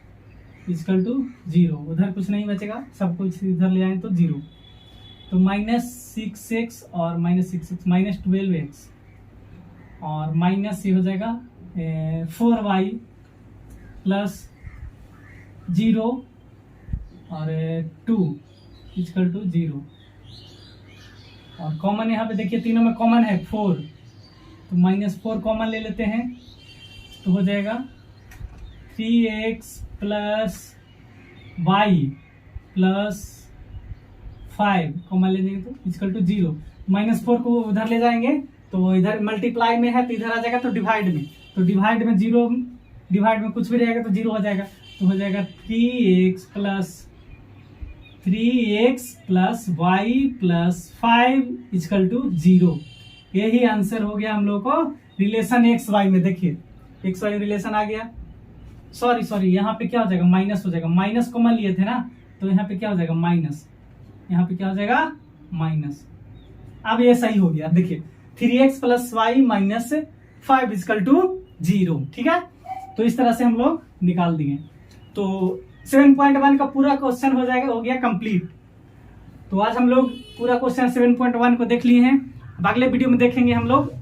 इजकल टू 0, उधर कुछ नहीं बचेगा, सब कुछ इधर ले आए तो 0, तो माइनस 6x और माइनस 6x माइनस 12x और माइनस ये हो जाएगा 4y प्लस 0 और 2 इजकल टू 0, और कॉमन यहाँ पे देखिए तीनों में कॉमन है 4, तो माइनस 4 कॉमन ले लेते हैं, तो हो जाएगा 3x plus y plus 5 common ले लेंगे तो इजकल टू 0, माइनस 4 को उधर ले जाएंगे तो इधर मल्टीप्लाई में है तो इधर आ जाएगा, तो डिवाइड में, तो डिवाइड में 0, डिवाइड में कुछ भी रहेगा तो 0 हो जाएगा, तो हो जाएगा 3x plus y plus 5 equal to 0। यही आंसर हो गया हम लोग को रिलेशन एक्स वाई में। देखिए एक्स वाई रिलेशन आ गया, सॉरी यहाँ पे क्या हो जाएगा, माइनस हो जाएगा, माइनस कॉमन लिए थे ना, तो यहाँ पे क्या हो जाएगा माइनस, यहाँ पे क्या हो जाएगा माइनस, अब ये सही हो गया। देखिए 3x plus Y minus 5 equal to 0, ठीक है। तो इस तरह से हम लोग निकाल दिए। तो 7.1 का पूरा क्वेश्चन हो जाएगा, हो गया कंप्लीट। तो आज हम लोग पूरा क्वेश्चन 7.1 को देख लिए हैं। अब अगले वीडियो में देखेंगे हम लोग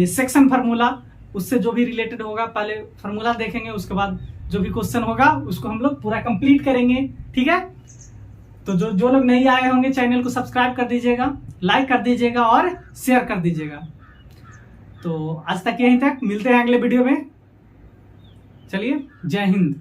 सेक्शन फार्मूला, उससे जो भी रिलेटेड होगा, पहले फार्मूला देखेंगे, उसके बाद जो भी क्वेश्चन होगा उसको हम लोग पूरा कंप्लीट करेंगे, ठीक है। तो जो लोग नहीं आए होंगे चैनल को सब्सक्राइब कर दीजिएगा, लाइक कर दीजिएगा और शेयर कर दीजिएगा। तो आज तक यहीं तक, मिलते हैं अगले वीडियो में। चलिए, जय हिंद।